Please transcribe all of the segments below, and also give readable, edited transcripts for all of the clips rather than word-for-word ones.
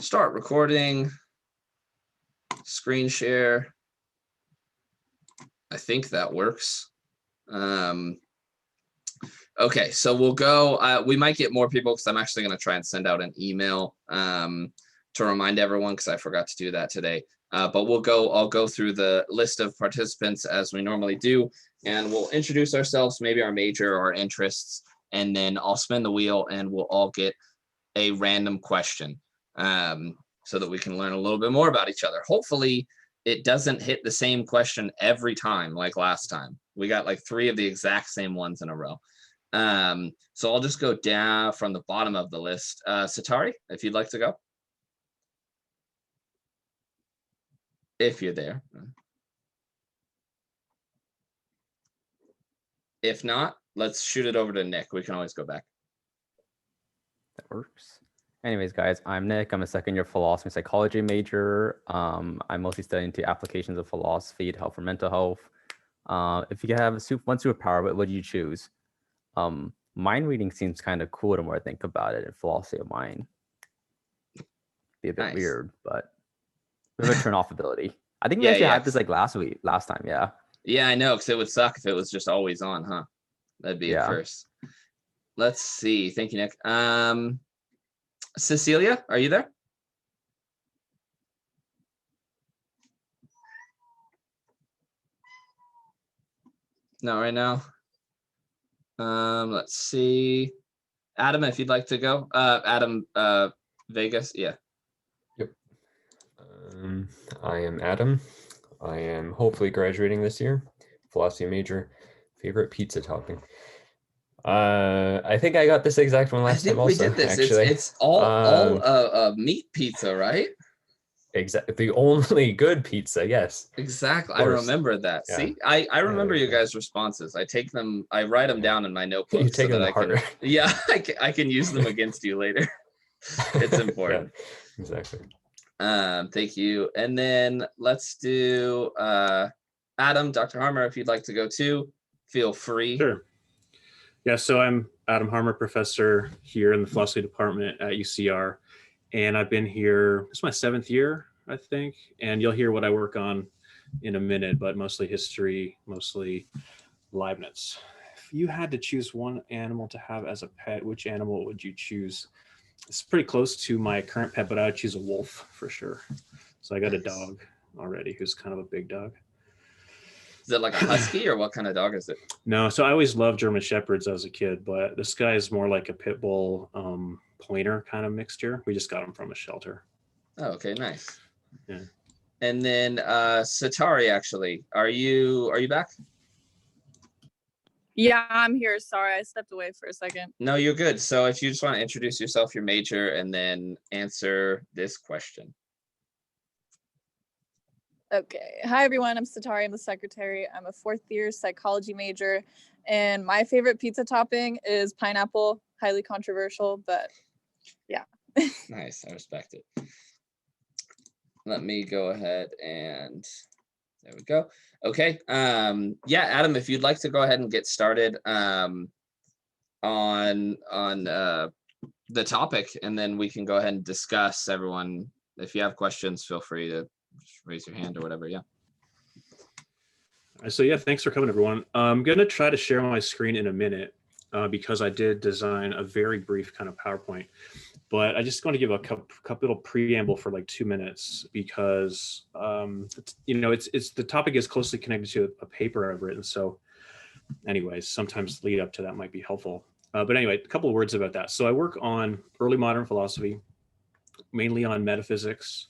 Start recording. Screen share. I think that works. Okay, so we'll go. We might get more people because I'm actually going to try and send out an email to remind everyone because I forgot to do that today. But I'll go through the list of participants as we normally do, and we'll introduce ourselves, maybe our major, our interests, and then I'll spin the wheel and we'll all get a random question so that we can learn a little bit more about each other. Hopefully it doesn't hit the same question every time like last time. We got like 3 of the exact same ones in a row. So I'll just go down from the bottom of the list. Satari, if you'd like to go. If you're there. If not, let's shoot it over to Nick. We can always go back. That works. Anyways, guys, I'm Nick. I'm a second-year philosophy and psychology major. I'm mostly studying the applications of philosophy to help for mental health. If you could have one superpower, what would you choose? Mind reading seems kind of cool the more I think about it. And philosophy of mind be a bit weird, but we have a turn off ability. I think we actually had this like last time. Yeah. Yeah, I know, because it would suck if it was just always on, huh? That'd be a curse. Let's see. Thank you, Nick. Cecilia, are you there? Not right now. Let's see. Adam, if you'd like to go. Adam Vegas, yeah. Yep. I am Adam. I am hopefully graduating this year. Philosophy major. Favorite pizza topping. I think I got this exact one last time. Also, we did this. Actually, it's all meat pizza, right? Exactly. The only good pizza. Yes. Exactly. I remember that. Yeah. See, I remember you guys' responses. I take them. I write them down in my notebook. You take them to heart. Yeah, I can use them against you later. It's important. Yeah, exactly. Thank you. And then let's do Adam, Dr. Harmer, if you'd like to go too, feel free. Sure. Yeah, so I'm Adam Harmer, professor here in the philosophy department at UCR. And I've been here, it's my 7th year, I think. And you'll hear what I work on in a minute, but mostly history, mostly Leibniz. If you had to choose one animal to have as a pet, which animal would you choose? It's pretty close to my current pet, but I would choose a wolf for sure. So I got a dog already who's kind of a big dog. Is it like a husky or what kind of dog is it? No, so I always loved German Shepherds as a kid, but this guy is more like a pit bull pointer kind of mixture. We just got him from a shelter. Oh, okay, nice. Yeah. And then Satari, actually, are you back? Yeah, I'm here. Sorry, I stepped away for a second. No, you're good. So if you just want to introduce yourself, your major, and then answer this question. Okay. Hi, everyone. I'm Satari. I'm the secretary. I'm a 4th-year psychology major, and my favorite pizza topping is pineapple. Highly controversial, but yeah. Nice. I respect it. Let me go ahead and there we go. Okay. Yeah, Adam, if you'd like to go ahead and get started on the topic, and then we can go ahead and discuss. Everyone, if you have questions, feel free to just raise your hand or whatever. Yeah. So yeah, thanks for coming, everyone. I'm going to try to share my screen in a minute because I did design a very brief kind of PowerPoint, but I just want to give a couple little preamble for like 2 minutes because it's the topic is closely connected to a paper I've written. So anyways, sometimes lead up to that might be helpful. But anyway, a couple of words about that. So I work on early modern philosophy, mainly on metaphysics,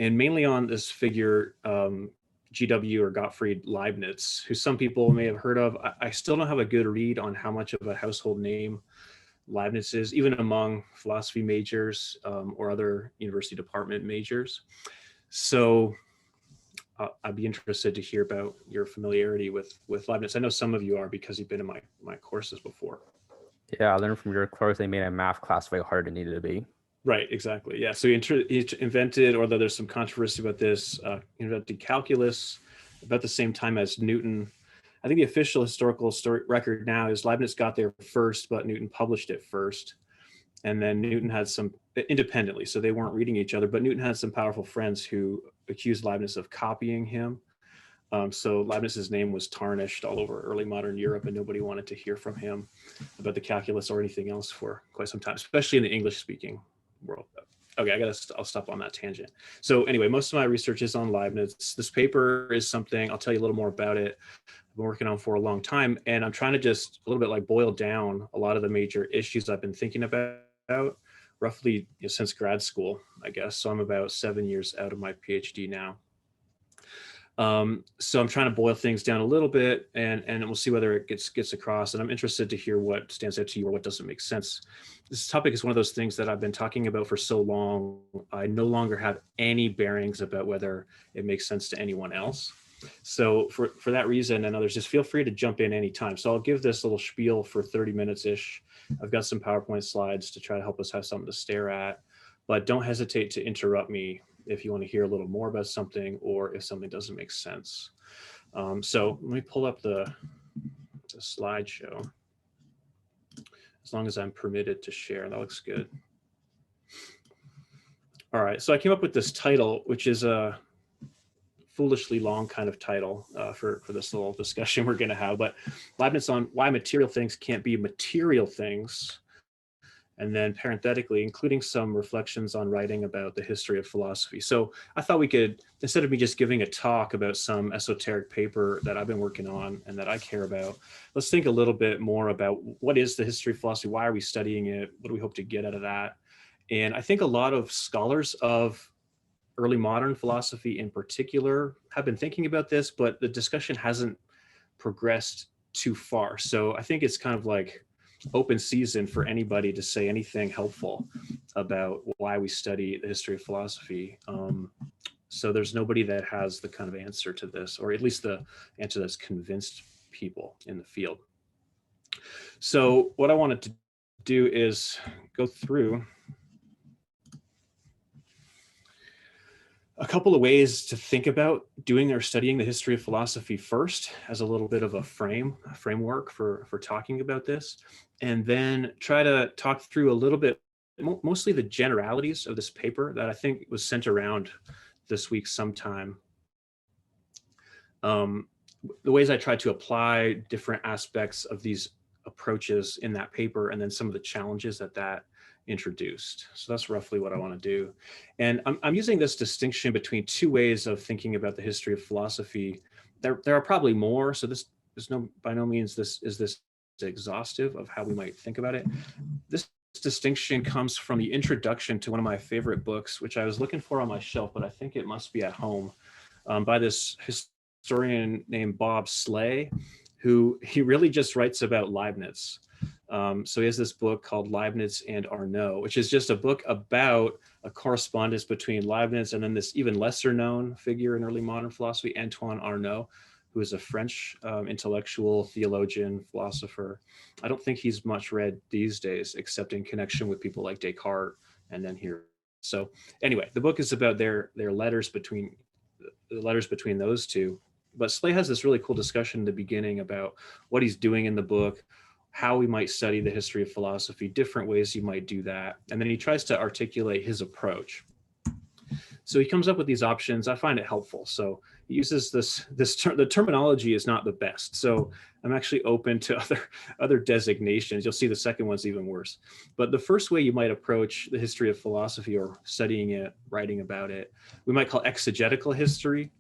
and mainly on this figure, GW or Gottfried Leibniz, who some people may have heard of. I still don't have a good read on how much of a household name Leibniz is, even among philosophy majors or other university department majors. So I'd be interested to hear about your familiarity with Leibniz. I know some of you are because you've been in my courses before. Yeah, I learned from your course they made a math class way harder than it needed to be. Right, exactly. Yeah, so he invented, although there's some controversy about this, invented calculus about the same time as Newton. I think the official historical record now is Leibniz got there first, but Newton published it first. And then Newton had some independently, so they weren't reading each other, but Newton had some powerful friends who accused Leibniz of copying him. So Leibniz's name was tarnished all over early modern Europe, and nobody wanted to hear from him about the calculus or anything else for quite some time, especially in the English-speaking world. Okay, I'll stop on that tangent. So anyway, most of my research is on Leibniz. This paper is something, I'll tell you a little more about it, I've been working on for a long time, and I'm trying to just a little bit like boil down a lot of the major issues I've been thinking about roughly since grad school, I guess. So I'm about 7 years out of my PhD now. So I'm trying to boil things down a little bit, and we'll see whether it gets across. And I'm interested to hear what stands out to you or what doesn't make sense. This topic is one of those things that I've been talking about for so long, I no longer have any bearings about whether it makes sense to anyone else. So for that reason and others, just feel free to jump in anytime. So I'll give this little spiel for 30 minutes-ish. I've got some PowerPoint slides to try to help us have something to stare at, but don't hesitate to interrupt me if you want to hear a little more about something or if something doesn't make sense. So let me pull up the slideshow. As long as I'm permitted to share, that looks good. All right, so I came up with this title, which is a foolishly long kind of title for this little discussion we're going to have, but Leibniz on why material things can't be material things. And then parenthetically, including some reflections on writing about the history of philosophy. So I thought we could, instead of me just giving a talk about some esoteric paper that I've been working on and that I care about, let's think a little bit more about what is the history of philosophy? Why are we studying it? What do we hope to get out of that? And I think a lot of scholars of early modern philosophy in particular have been thinking about this, but the discussion hasn't progressed too far. So I think it's kind of like open season for anybody to say anything helpful about why we study the history of philosophy. So there's nobody that has the kind of answer to this, or at least the answer that's convinced people in the field. So what I wanted to do is go through a couple of ways to think about doing or studying the history of philosophy first, as a little bit of a framework for talking about this, and then try to talk through a little bit, mostly the generalities of this paper that I think was sent around this week sometime. The ways I tried to apply different aspects of these approaches in that paper, and then some of the challenges that introduced. So that's roughly what I want to do. And I'm using this distinction between two ways of thinking about the history of philosophy. There are probably more, so this is by no means this exhaustive of how we might think about it. This distinction comes from the introduction to one of my favorite books, which I was looking for on my shelf, but I think it must be at home, by this historian named Bob Slay, who he really just writes about Leibniz. So he has this book called Leibniz and Arnauld, which is just a book about a correspondence between Leibniz and then this even lesser known figure in early modern philosophy, Antoine Arnauld, who is a French intellectual, theologian, philosopher. I don't think he's much read these days, except in connection with people like Descartes and then here. So anyway, the book is about their letters between those two. But Slay has this really cool discussion in the beginning about what he's doing in the book, how we might study the history of philosophy, different ways you might do that. And then he tries to articulate his approach. So he comes up with these options. I find it helpful. So he uses the terminology is not the best. So I'm actually open to other designations. You'll see the second one's even worse. But the first way you might approach the history of philosophy or studying it, writing about it, we might call exegetical history.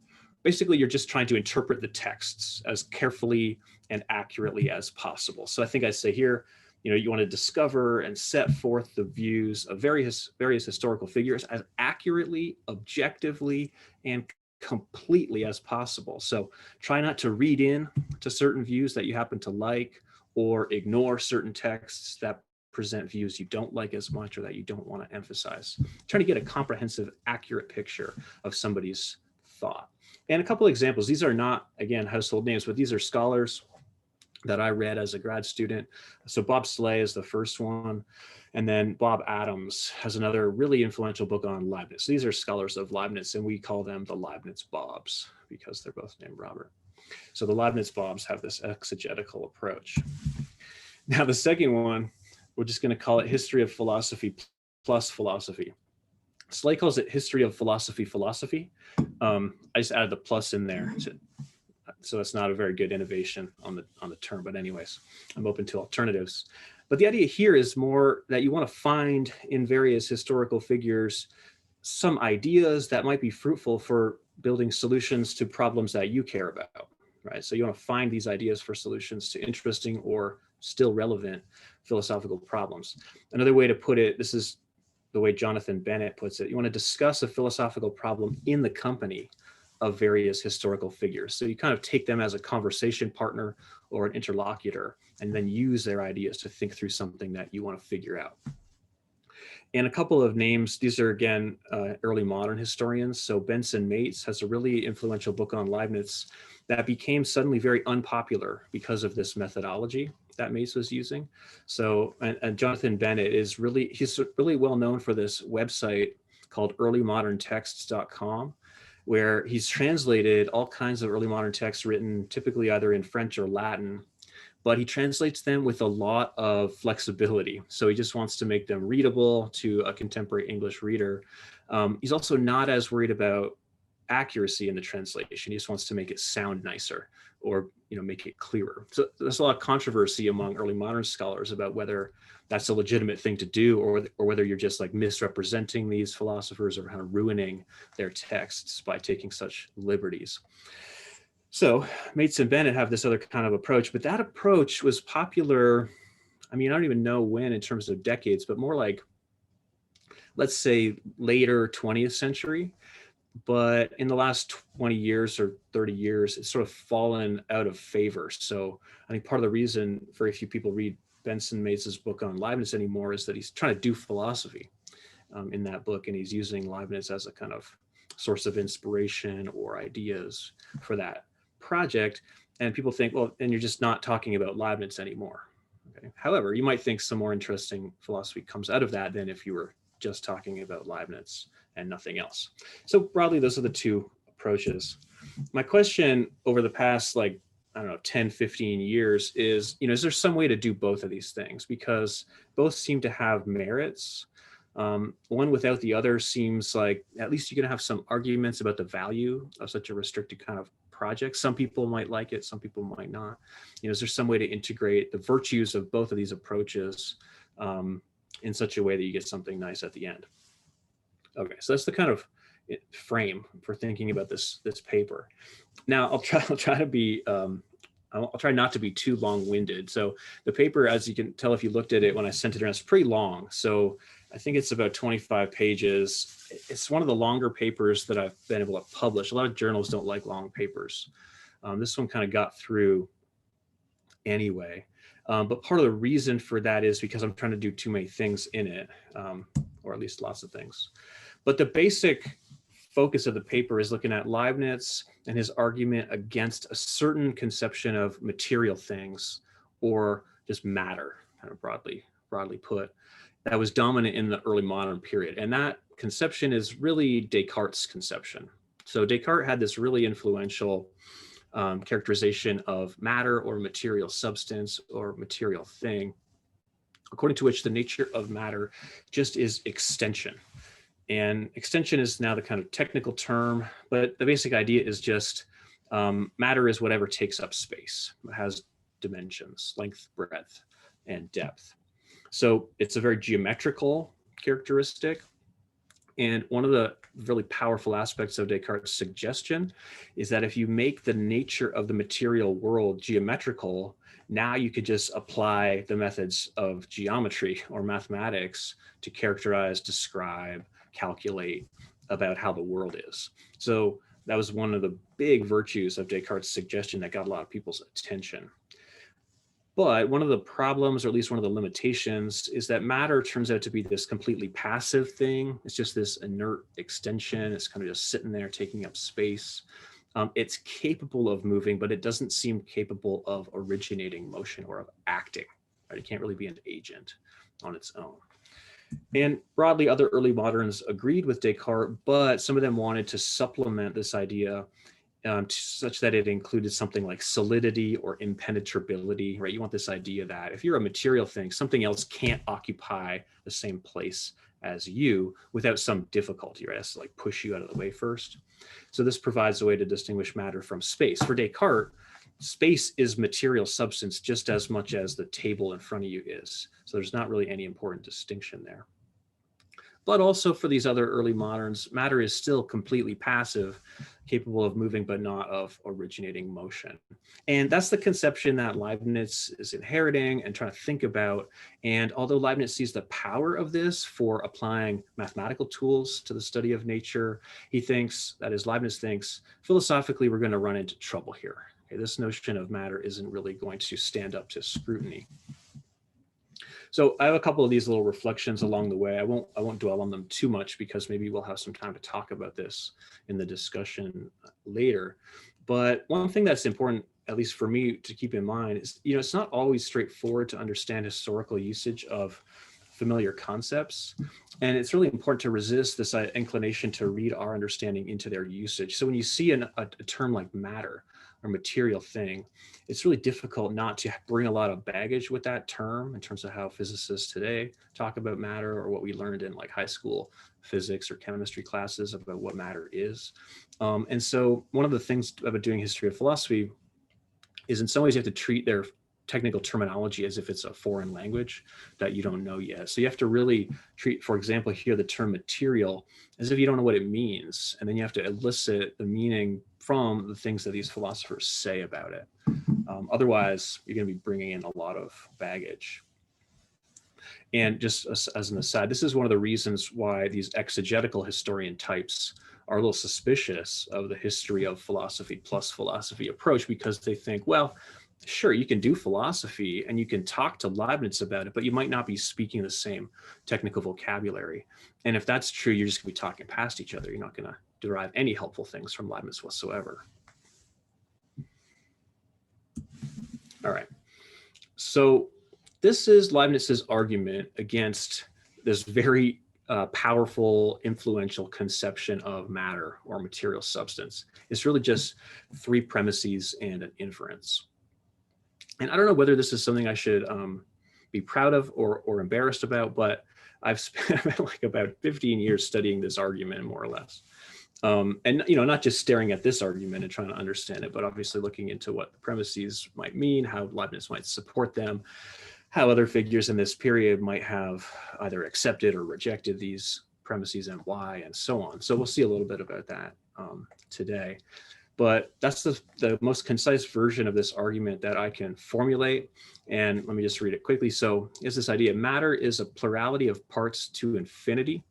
Basically, you're just trying to interpret the texts as carefully and accurately as possible. So I think I say here, you want to discover and set forth the views of various historical figures as accurately, objectively, and completely as possible. So try not to read in to certain views that you happen to like, or ignore certain texts that present views you don't like as much or that you don't want to emphasize. Trying to get a comprehensive, accurate picture of somebody's thought. And a couple of examples. These are not, again, household names, but these are scholars that I read as a grad student. So Bob Slay is the first one. And then Bob Adams has another really influential book on Leibniz. These are scholars of Leibniz, and we call them the Leibniz Bobs because they're both named Robert. So the Leibniz Bobs have this exegetical approach. Now, the second one, we're just going to call it History of Philosophy plus Philosophy. Slay calls it History of Philosophy. I just added the plus in there, so it's not a very good innovation on the term. But anyways, I'm open to alternatives. But the idea here is more that you want to find in various historical figures some ideas that might be fruitful for building solutions to problems that you care about, right? So you want to find these ideas for solutions to interesting or still relevant philosophical problems. Another way to put it, this is the way Jonathan Bennett puts it, you want to discuss a philosophical problem in the company of various historical figures. So you kind of take them as a conversation partner or an interlocutor, and then use their ideas to think through something that you want to figure out. And a couple of names, these are again, early modern historians. So Benson Mates has a really influential book on Leibniz that became suddenly very unpopular because of this methodology that Mates was using. So, and Jonathan Bennett is really, he's really well known for this website called earlymoderntexts.com, where he's translated all kinds of early modern texts written typically either in French or Latin, but he translates them with a lot of flexibility. So he just wants to make them readable to a contemporary English reader. He's also not as worried about accuracy in the translation. He just wants to make it sound nicer or make it clearer. So there's a lot of controversy among early modern scholars about whether that's a legitimate thing to do or whether you're just like misrepresenting these philosophers or kind of ruining their texts by taking such liberties. So Mates and Bennett have this other kind of approach, but that approach was popular. I mean, I don't even know when in terms of decades, but more like, let's say later 20th century. But in the last 20 years or 30 years, it's sort of fallen out of favor. So I think part of the reason very few people read Benson Mates' book on Leibniz anymore is that he's trying to do philosophy in that book. And he's using Leibniz as a kind of source of inspiration or ideas for that project. And people think, well, and you're just not talking about Leibniz anymore. Okay. However, you might think some more interesting philosophy comes out of that than if you were just talking about Leibniz and nothing else. So broadly, those are the two approaches. My question over the past, 10, 15 years is, is there some way to do both of these things? Because both seem to have merits. One without the other seems like at least you're going to have some arguments about the value of such a restricted kind of project. Some people might like it, some people might not. Is there some way to integrate the virtues of both of these approaches in such a way that you get something nice at the end? Okay, so that's the kind of frame for thinking about this paper. Now I'll try to be I'll try not to be too long-winded. So the paper, as you can tell if you looked at it when I sent it around, it's pretty long. So I think it's about 25 pages. It's one of the longer papers that I've been able to publish. A lot of journals don't like long papers. This one kind of got through anyway. But part of the reason for that is because I'm trying to do too many things in it, or at least lots of things. But the basic focus of the paper is looking at Leibniz and his argument against a certain conception of material things or just matter, kind of broadly put, that was dominant in the early modern period. And that conception is really Descartes' conception. So Descartes had this really influential characterization of matter or material substance or material thing, according to which the nature of matter just is extension. And extension is now the kind of technical term, but the basic idea is just matter is whatever takes up space. It has dimensions, length, breadth, and depth. So it's a very geometrical characteristic. And one of the really powerful aspects of Descartes' suggestion is that if you make the nature of the material world geometrical, now you could just apply the methods of geometry or mathematics to characterize, describe, calculate about how the world is. So that was one of the big virtues of Descartes' suggestion that got a lot of people's attention. But one of the problems, or at least one of the limitations, is that matter turns out to be this completely passive thing. It's just this inert extension. It's kind of just sitting there taking up space. It's capable of moving, but it doesn't seem capable of originating motion or of acting. Right? It can't really be an agent on its own. And broadly, other early moderns agreed with Descartes, but some of them wanted to supplement this idea such that it included something like solidity or impenetrability, right? You want this idea that if you're a material thing, something else can't occupy the same place as you without some difficulty, right? It has to like push you out of the way first. So this provides a way to distinguish matter from space. For Descartes, space is material substance just as much as the table in front of you is. So there's not really any important distinction there. But also for these other early moderns, matter is still completely passive, capable of moving, but not of originating motion. And that's the conception that Leibniz is inheriting and trying to think about. And although Leibniz sees the power of this for applying mathematical tools to the study of nature, he thinks, that is, Leibniz thinks, philosophically, we're going to run into trouble here. Okay, this notion of matter isn't really going to stand up to scrutiny. So I have a couple of these little reflections along the way. I won't dwell on them too much because maybe we'll have some time to talk about this in the discussion later. But one thing that's important, at least for me, to keep in mind is, it's not always straightforward to understand historical usage of familiar concepts. And it's really important to resist this inclination to read our understanding into their usage. So when you see a term like matter or material thing, it's really difficult not to bring a lot of baggage with that term in terms of how physicists today talk about matter, or what we learned in like high school physics or chemistry classes about what matter is. And so one of the things about doing history of philosophy is in some ways you have to treat their technical terminology as if it's a foreign language that you don't know yet. So you have to really treat, for example, here the term material as if you don't know what it means. And then you have to elicit the meaning from the things that these philosophers say about it. Otherwise, you're going to be bringing in a lot of baggage. And just as an aside, this is one of the reasons why these exegetical historian types are a little suspicious of the history of philosophy plus philosophy approach, because they think, well, sure, you can do philosophy and you can talk to Leibniz about it, but you might not be speaking the same technical vocabulary. And if that's true, you're just going to be talking past each other. You're not going to derive any helpful things from Leibniz whatsoever. All right. So this is Leibniz's argument against this very powerful, influential conception of matter or material substance. It's really just three premises and an inference. And I don't know whether this is something I should be proud of or embarrassed about, but I've spent like about 15 years studying this argument, more or less. And not just staring at this argument and trying to understand it, but obviously looking into what the premises might mean, how Leibniz might support them, how other figures in this period might have either accepted or rejected these premises and why, and so on. So we'll see a little bit about that today. But that's the most concise version of this argument that I can formulate. And let me just read it quickly. So is this idea: matter is a plurality of parts to infinity.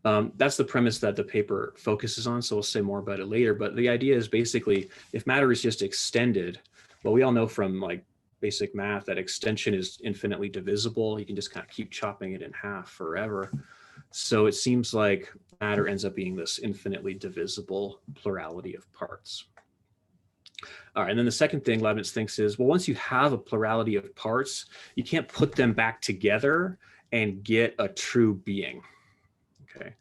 That's the premise that the paper focuses on. So we'll say more about it later. But the idea is basically, if matter is just extended, well, we all know from like basic math that extension is infinitely divisible. You can just kind of keep chopping it in half forever. So it seems like matter ends up being this infinitely divisible plurality of parts. All right, and then the second thing Leibniz thinks is, well, once you have a plurality of parts, you can't put them back together and get a true being. Okay.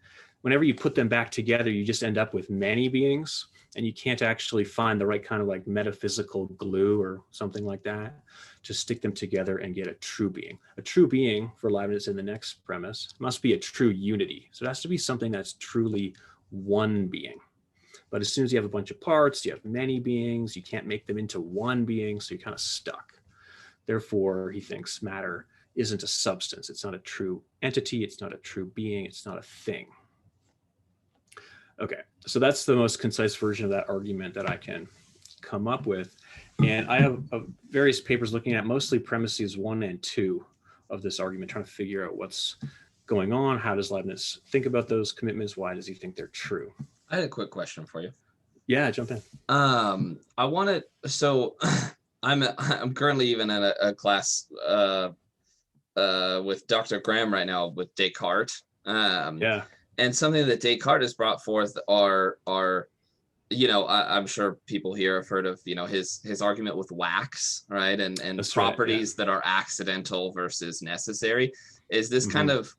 Whenever you put them back together, you just end up with many beings, and you can't actually find the right kind of like metaphysical glue or something like that to stick them together and get a true being. A true being, for Leibniz in the next premise, must be a true unity. So it has to be something that's truly one being. But as soon as you have a bunch of parts, you have many beings, you can't make them into one being, so you're kind of stuck. Therefore, he thinks matter isn't a substance. It's not a true entity. It's not a true being. It's not a thing. Okay, so that's the most concise version of that argument that I can come up with. And I have various papers looking at mostly premises 1 and 2 of this argument, trying to figure out what's going on. How does Leibniz think about those commitments? Why does he think they're true? I had a quick question for you. Yeah, jump in. I wanted, so I'm currently even in a class with Dr. Graham right now with Descartes. Yeah. And something that Descartes has brought forth are I'm sure people here have heard of, his argument with wax, right? And That's properties right, yeah. that are accidental versus necessary. Is this kind of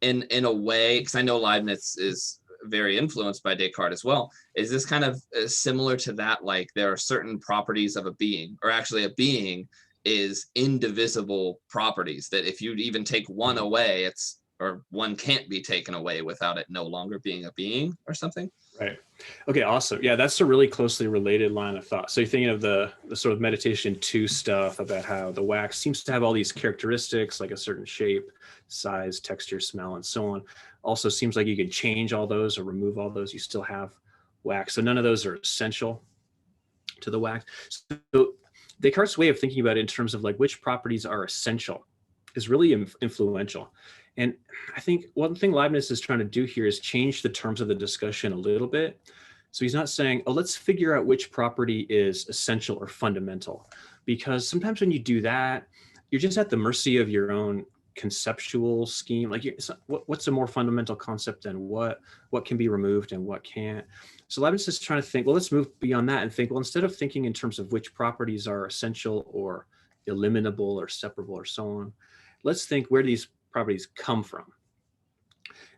in a way, because I know Leibniz is very influenced by Descartes as well. Is this kind of similar to that? Like there are certain properties of a being, or actually a being is indivisible properties that if you even take one away, it's, or one can't be taken away without it no longer being a being or something. Right. Okay, awesome. Yeah, that's a really closely related line of thought. So you're thinking of the sort of meditation 2 stuff about how the wax seems to have all these characteristics, like a certain shape, size, texture, smell, and so on. Also seems like you can change all those or remove all those. You still have wax. So none of those are essential to the wax. So Descartes' way of thinking about it in terms of like which properties are essential is really influential. And I think one thing Leibniz is trying to do here is change the terms of the discussion a little bit. So he's not saying, oh, let's figure out which property is essential or fundamental, because sometimes when you do that, you're just at the mercy of your own conceptual scheme. Like what's a more fundamental concept than what can be removed and what can't. So Leibniz is trying to think, well, let's move beyond that and think, well, instead of thinking in terms of which properties are essential or eliminable or separable or so on, let's think where these properties come from.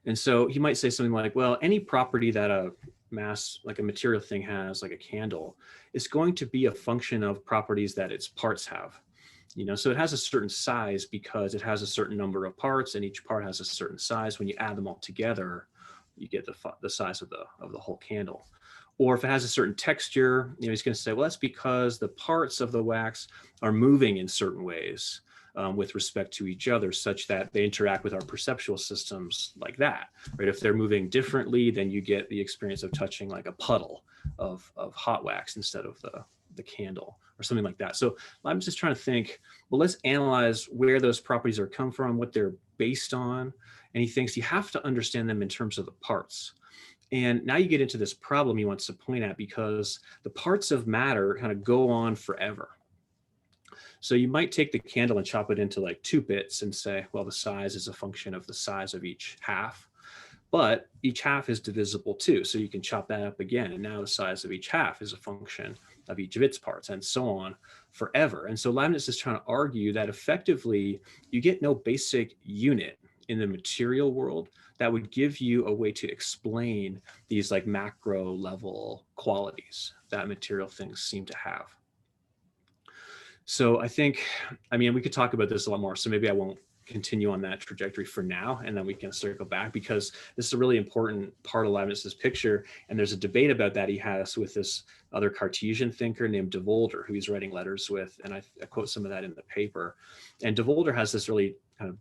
And so he might say something like, well, any property that a mass, like a material thing has, like a candle, is going to be a function of properties that its parts have. You know, so it has a certain size because it has a certain number of parts, and each part has a certain size. When you add them all together, you get the size of the whole candle. Or if it has a certain texture, you know, he's going to say, well, that's because the parts of the wax are moving in certain ways with respect to each other, such that they interact with our perceptual systems like that, right? If they're moving differently, then you get the experience of touching like a puddle of hot wax instead of the candle or something like that. So I'm just trying to think, well, let's analyze where those properties are come from, what they're based on. And he thinks you have to understand them in terms of the parts. And now you get into this problem he wants to point at, because the parts of matter kind of go on forever. So you might take the candle and chop it into like 2 bits and say, well, the size is a function of the size of each half, but each half is divisible too. So you can chop that up again. And now the size of each half is a function of each of its parts, and so on forever. And so Leibniz is trying to argue that effectively you get no basic unit in the material world that would give you a way to explain these like macro level qualities that material things seem to have. So I think, I mean, we could talk about this a lot more, so maybe I won't continue on that trajectory for now, and then we can circle back, because this is a really important part of Leibniz's picture. And there's a debate about that he has with this other Cartesian thinker named de Volder, who he's writing letters with. And I quote some of that in the paper. And de Volder has this really kind of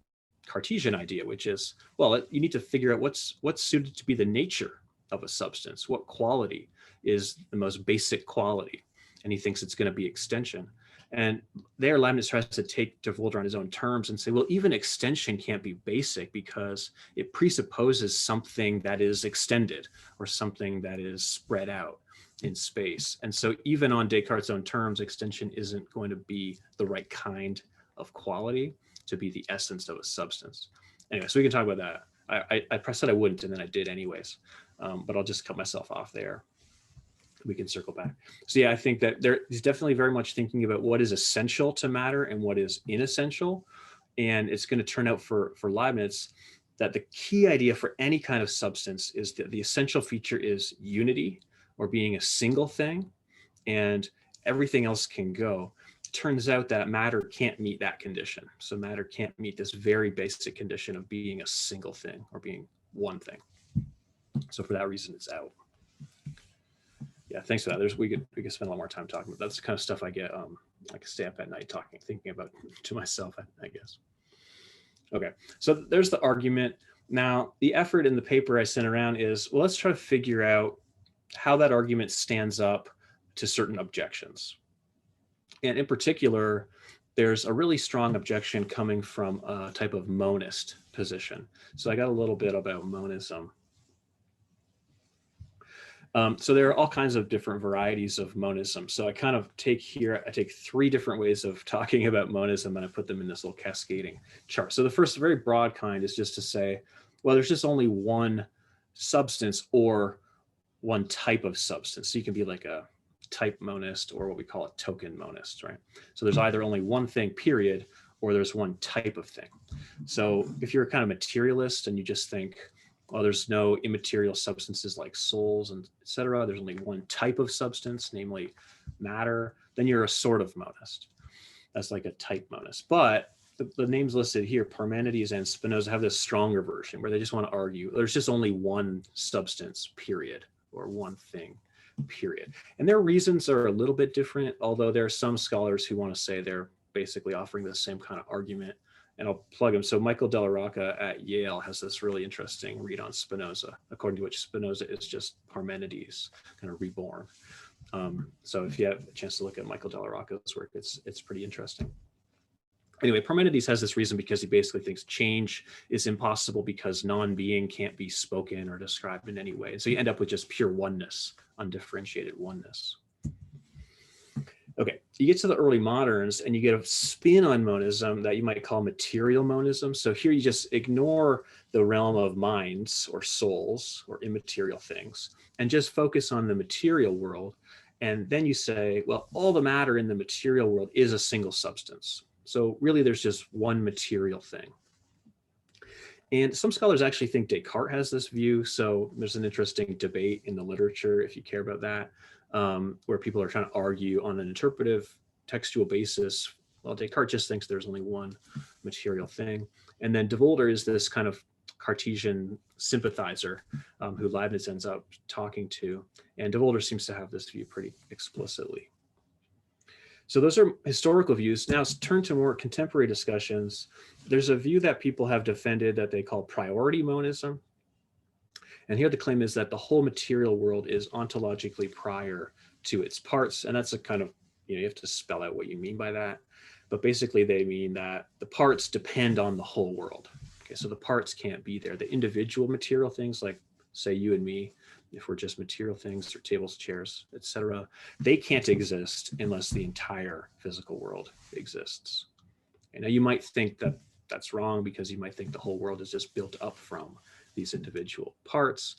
Cartesian idea, which is, well, you need to figure out what's suited to be the nature of a substance. What quality is the most basic quality? And he thinks it's going to be extension. And there Leibniz tries to take de Volder on his own terms and say, well, even extension can't be basic because it presupposes something that is extended or something that is spread out in space. And so even on Descartes' own terms, extension isn't going to be the right kind of quality to be the essence of a substance. Anyway, so we can talk about that. I said I wouldn't, and then I did anyways, but I'll just cut myself off there. We can circle back. So yeah, I think that he's definitely very much thinking about what is essential to matter and what is inessential. And it's going to turn out for Leibniz that the key idea for any kind of substance is that the essential feature is unity, or being a single thing, and everything else can go. It turns out that matter can't meet that condition. So matter can't meet this very basic condition of being a single thing or being one thing. So for that reason, it's out. Yeah, thanks for that. We could spend a lot more time talking about. That's the kind of stuff I get like stay up at night thinking about to myself, I guess. Okay, so there's the argument. Now, the effort in the paper I sent around is, well, let's try to figure out how that argument stands up to certain objections. And in particular, there's a really strong objection coming from a type of monist position. So I got a little bit about monism. So there are all kinds of different varieties of monism. So I kind of take 3 different ways of talking about monism, and I put them in this little cascading chart. So the first very broad kind is just to say, well, there's just only one substance or one type of substance. So you can be like a type monist or what we call a token monist, right? So there's either only one thing, period, or there's one type of thing. So if you're a kind of materialist and you just think Well, there's no immaterial substances like souls and etc. There's only one type of substance, namely matter. Then you're a sort of monist. That's like a type monist. But the names listed here, Parmenides and Spinoza, have this stronger version where they just want to argue there's just only one substance, period, or one thing, period. And their reasons are a little bit different, although there are some scholars who want to say they're basically offering the same kind of argument. And I'll plug them. So Michael Della Rocca at Yale has this really interesting read on Spinoza, according to which Spinoza is just Parmenides, kind of reborn. So if you have a chance to look at Michael Della Rocca's work, it's pretty interesting. Anyway, Parmenides has this reason because he basically thinks change is impossible because non-being can't be spoken or described in any way. And so you end up with just pure oneness, undifferentiated oneness. Okay, you get to the early moderns and you get a spin on monism that you might call material monism. So here you just ignore the realm of minds or souls or immaterial things and just focus on the material world. And then you say, well, all the matter in the material world is a single substance. So really there's just one material thing. And some scholars actually think Descartes has this view. So there's an interesting debate in the literature, if you care about that, where people are trying to argue on an interpretive textual basis. Well, Descartes just thinks there's only one material thing. And then de Volder is this kind of Cartesian sympathizer who Leibniz ends up talking to. And de Volder seems to have this view pretty explicitly. So those are historical views. Now let's turn to more contemporary discussions. There's a view that people have defended that they call priority monism. And here the claim is that the whole material world is ontologically prior to its parts. And that's a kind of, you have to spell out what you mean by that. But basically they mean that the parts depend on the whole world. Okay, so the parts can't be there. The individual material things like, say, you and me, if we're just material things or tables, chairs, etc., they can't exist unless the entire physical world exists. And now you might think that that's wrong because you might think the whole world is just built up from these individual parts.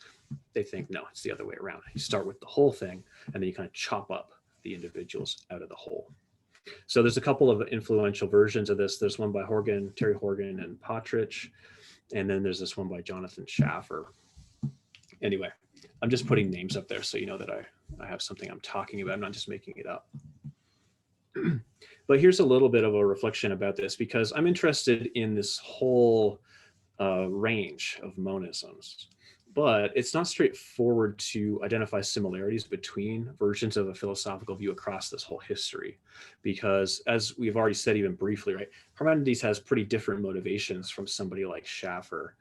They think, no, it's the other way around. You start with the whole thing and then you kind of chop up the individuals out of the whole. So there's a couple of influential versions of this. There's one by Terry Horgan and Partridge, and then there's this one by Jonathan Schaffer. Anyway, I'm just putting names up there so you know that I have something I'm talking about. I'm not just making it up. But here's a little bit of a reflection about this because I'm interested in this whole range of monisms. But it's not straightforward to identify similarities between versions of a philosophical view across this whole history. Because as we've already said even briefly, right, Parmenides has pretty different motivations from somebody like Schaffer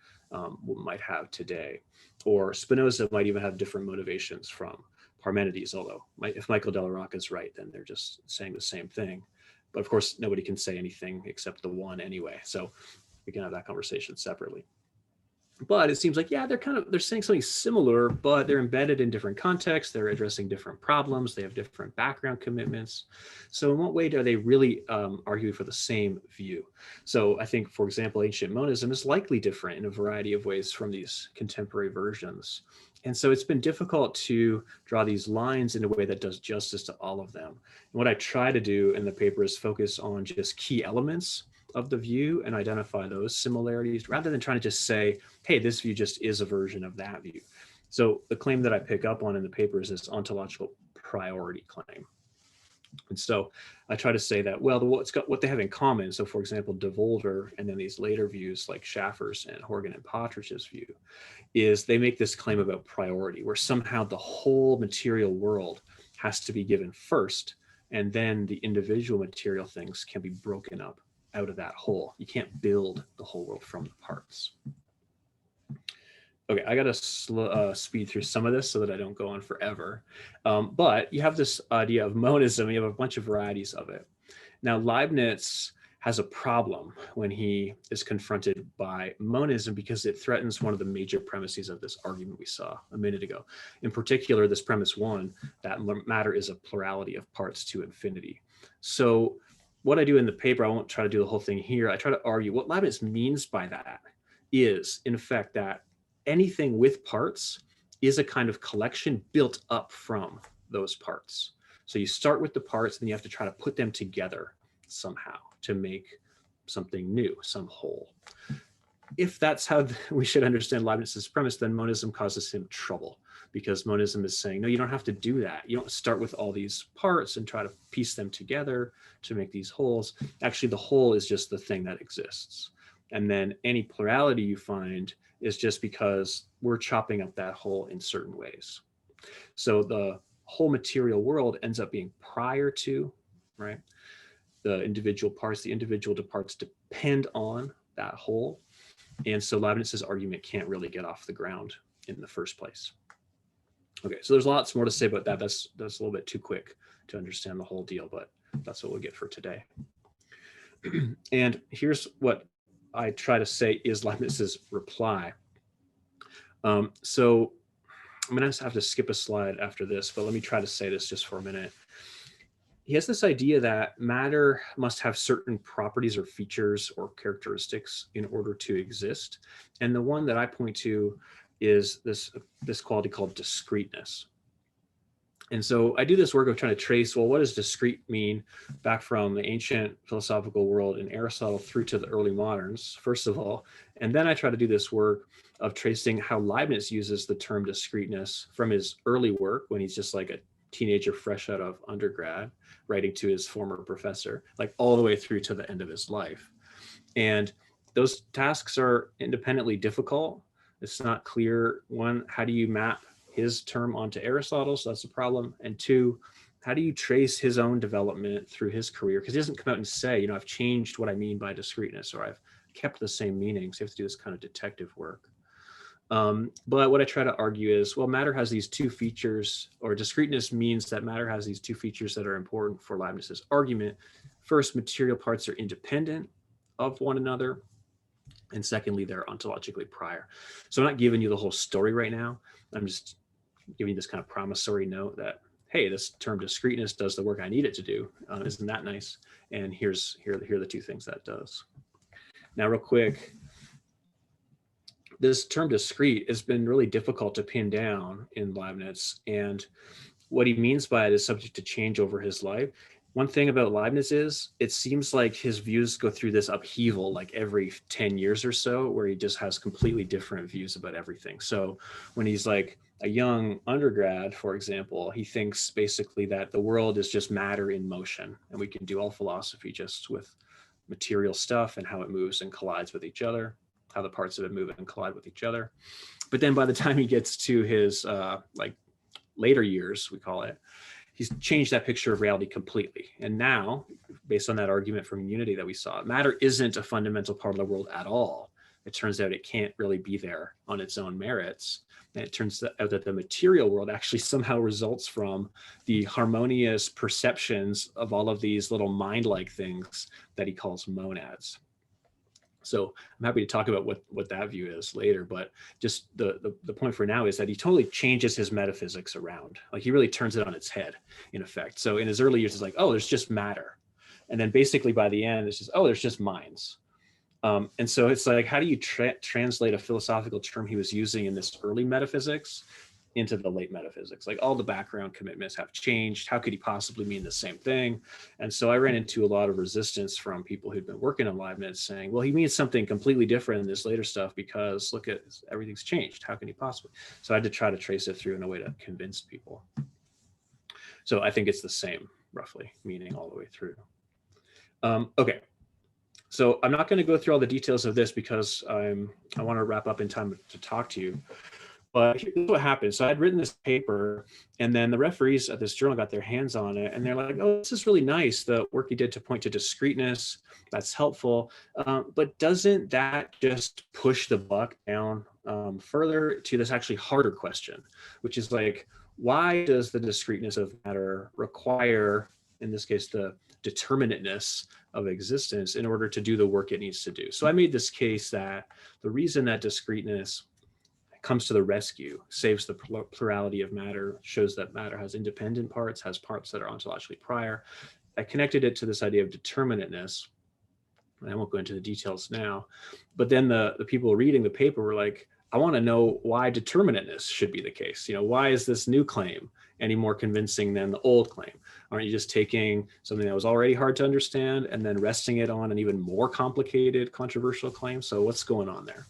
might have today. Or Spinoza might even have different motivations from Parmenides, although if Michael Della Rocca is right, then they're just saying the same thing. But of course, nobody can say anything except the one anyway. So we can have that conversation separately. But it seems like, yeah, they're saying something similar, but they're embedded in different contexts. They're addressing different problems. They have different background commitments. So in what way are they really arguing for the same view? So I think, for example, ancient monism is likely different in a variety of ways from these contemporary versions. And so it's been difficult to draw these lines in a way that does justice to all of them. And what I try to do in the paper is focus on just key elements of the view and identify those similarities rather than trying to just say, hey, this view just is a version of that view. So the claim that I pick up on in the paper is this ontological priority claim. And so I try to say that, well, what they have in common, so for example, de Volder and then these later views like Schaffer's and Horgan and Partridge's view, is they make this claim about priority where somehow the whole material world has to be given first and then the individual material things can be broken up out of that whole. You can't build the whole world from the parts. Okay, I gotta speed through some of this so that I don't go on forever. But you have this idea of monism, you have a bunch of varieties of it. Now Leibniz has a problem when he is confronted by monism because it threatens one of the major premises of this argument we saw a minute ago. In particular, this premise one, that matter is a plurality of parts to infinity. So what I do in the paper, I won't try to do the whole thing here. I try to argue what Leibniz means by that is, in effect, that anything with parts is a kind of collection built up from those parts. So you start with the parts, and then you have to try to put them together somehow to make something new, some whole. if that's how we should understand Leibniz's premise, then monism causes him trouble, because monism is saying, no, you don't have to do that. You don't start with all these parts and try to piece them together to make these wholes. Actually, the whole is just the thing that exists. And then any plurality you find is just because we're chopping up that whole in certain ways. So the whole material world ends up being prior to, right? The individual parts, the individual parts depend on that whole. And so Leibniz's argument can't really get off the ground in the first place. Okay, so there's lots more to say about that. That's a little bit too quick to understand the whole deal, but that's what we'll get for today. And here's what I try to say is Leibniz's reply. So I'm gonna have to skip a slide after this, but let me try to say this just for a minute. He has this idea that matter must have certain properties or features or characteristics in order to exist. And the one that I point to is this quality called discreteness. And so I do this work of trying to trace, well, what does discrete mean back from the ancient philosophical world in Aristotle through to the early moderns, first of all. And then I try to do this work of tracing how Leibniz uses the term discreteness from his early work when he's just like a teenager fresh out of undergrad, writing to his former professor, like all the way through to the end of his life. And those tasks are independently difficult. It's not clear, one, how do you map his term onto Aristotle? So that's a problem. And two, how do you trace his own development through his career? Because he doesn't come out and say, I've changed what I mean by discreteness, or I've kept the same meanings. You have to do this kind of detective work. But what I try to argue is, well, matter has these two features, or discreteness means that matter has these two features that are important for Leibniz's argument. First, material parts are independent of one another. And secondly, they're ontologically prior. So I'm not giving you the whole story right now. I'm just giving you this kind of promissory note that, hey, this term discreteness does the work I need it to do. Isn't that nice? And here are the two things that does. Now, real quick, this term discrete has been really difficult to pin down in Leibniz, and what he means by it is subject to change over his life. One thing about Leibniz is it seems like his views go through this upheaval like every 10 years or so, where he just has completely different views about everything. So when he's like a young undergrad, for example, he thinks basically that the world is just matter in motion, and we can do all philosophy just with material stuff and how it moves and collides with each other, how the parts of it move and collide with each other. But then by the time he gets to his like later years, we call it, he's changed that picture of reality completely. And now, based on that argument from Unity that we saw, matter isn't a fundamental part of the world at all. It turns out it can't really be there on its own merits. And it turns out that the material world actually somehow results from the harmonious perceptions of all of these little mind-like things that he calls monads. So I'm happy to talk about what that view is later, but just the point for now is that he totally changes his metaphysics around. Like he really turns it on its head, in effect. So in his early years, it's like, oh, there's just matter. And then basically by the end, it's just, oh, there's just minds. And so it's like, how do you translate a philosophical term he was using in this early metaphysics into the late metaphysics? Like all the background commitments have changed. How could he possibly mean the same thing? And so I ran into a lot of resistance from people who'd been working on Leibniz saying, well, he means something completely different in this later stuff because look at everything's changed. How can he possibly? So I had to try to trace it through in a way to convince people. So I think it's the same, roughly, meaning all the way through. Okay. So I'm not going to go through all the details of this because I want to wrap up in time to talk to you. But here's what happened. So I'd written this paper, and then the referees at this journal got their hands on it, and they're like, oh, this is really nice, the work you did to point to discreteness. That's helpful. But doesn't that just push the buck down further to this actually harder question, which is like, why does the discreteness of matter require, in this case, the determinateness of existence in order to do the work it needs to do? So I made this case that the reason that discreteness comes to the rescue, saves the plurality of matter, shows that matter has independent parts, has parts that are ontologically prior. I connected it to this idea of determinateness. I won't go into the details now, but then the people reading the paper were like, I want to know why determinateness should be the case. Why is this new claim any more convincing than the old claim? Aren't you just taking something that was already hard to understand and then resting it on an even more complicated, controversial claim? So what's going on there?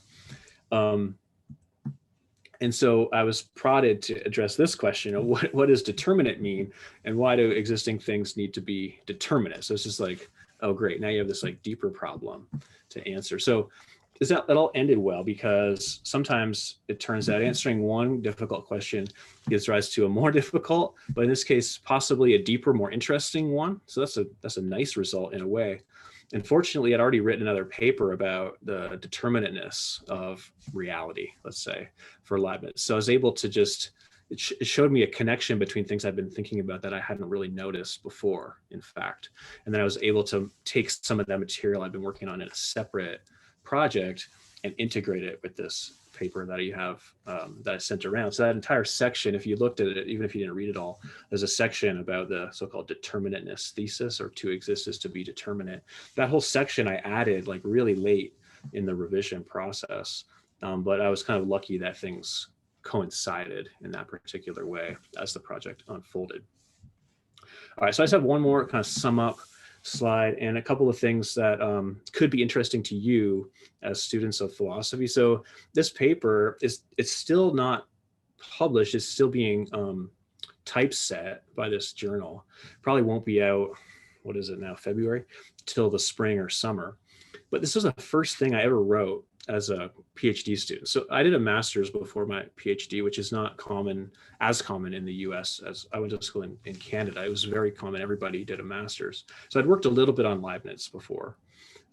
And so I was prodded to address this question of what does determinate mean, and why do existing things need to be determinate? So it's just like, oh, great. Now you have this like deeper problem to answer. So that all ended well, because sometimes it turns out answering one difficult question gives rise to a more difficult, but in this case, possibly a deeper, more interesting one. So that's a nice result in a way. And fortunately, I'd already written another paper about the determinateness of reality, let's say, for Leibniz. So I was able to it showed me a connection between things I've been thinking about that I hadn't really noticed before, in fact. And then I was able to take some of that material I've been working on in a separate project and integrate it with this paper that you have that I sent around. So that entire section, if you looked at it, even if you didn't read it all, there's a section about the so-called determinateness thesis, or to exist is to be determinate. That whole section I added like really late in the revision process, but I was kind of lucky that things coincided in that particular way as the project unfolded. All right, so I just have one more kind of sum up slide and a couple of things that could be interesting to you as students of philosophy. So this paper it's still not published. It's still being typeset by this journal. Probably won't be out, what is it now, February, till the spring or summer. But this was the first thing I ever wrote as a PhD student. So I did a master's before my PhD, which is not as common in the US as I went to school in Canada. It was very common. Everybody did a master's. So I'd worked a little bit on Leibniz before,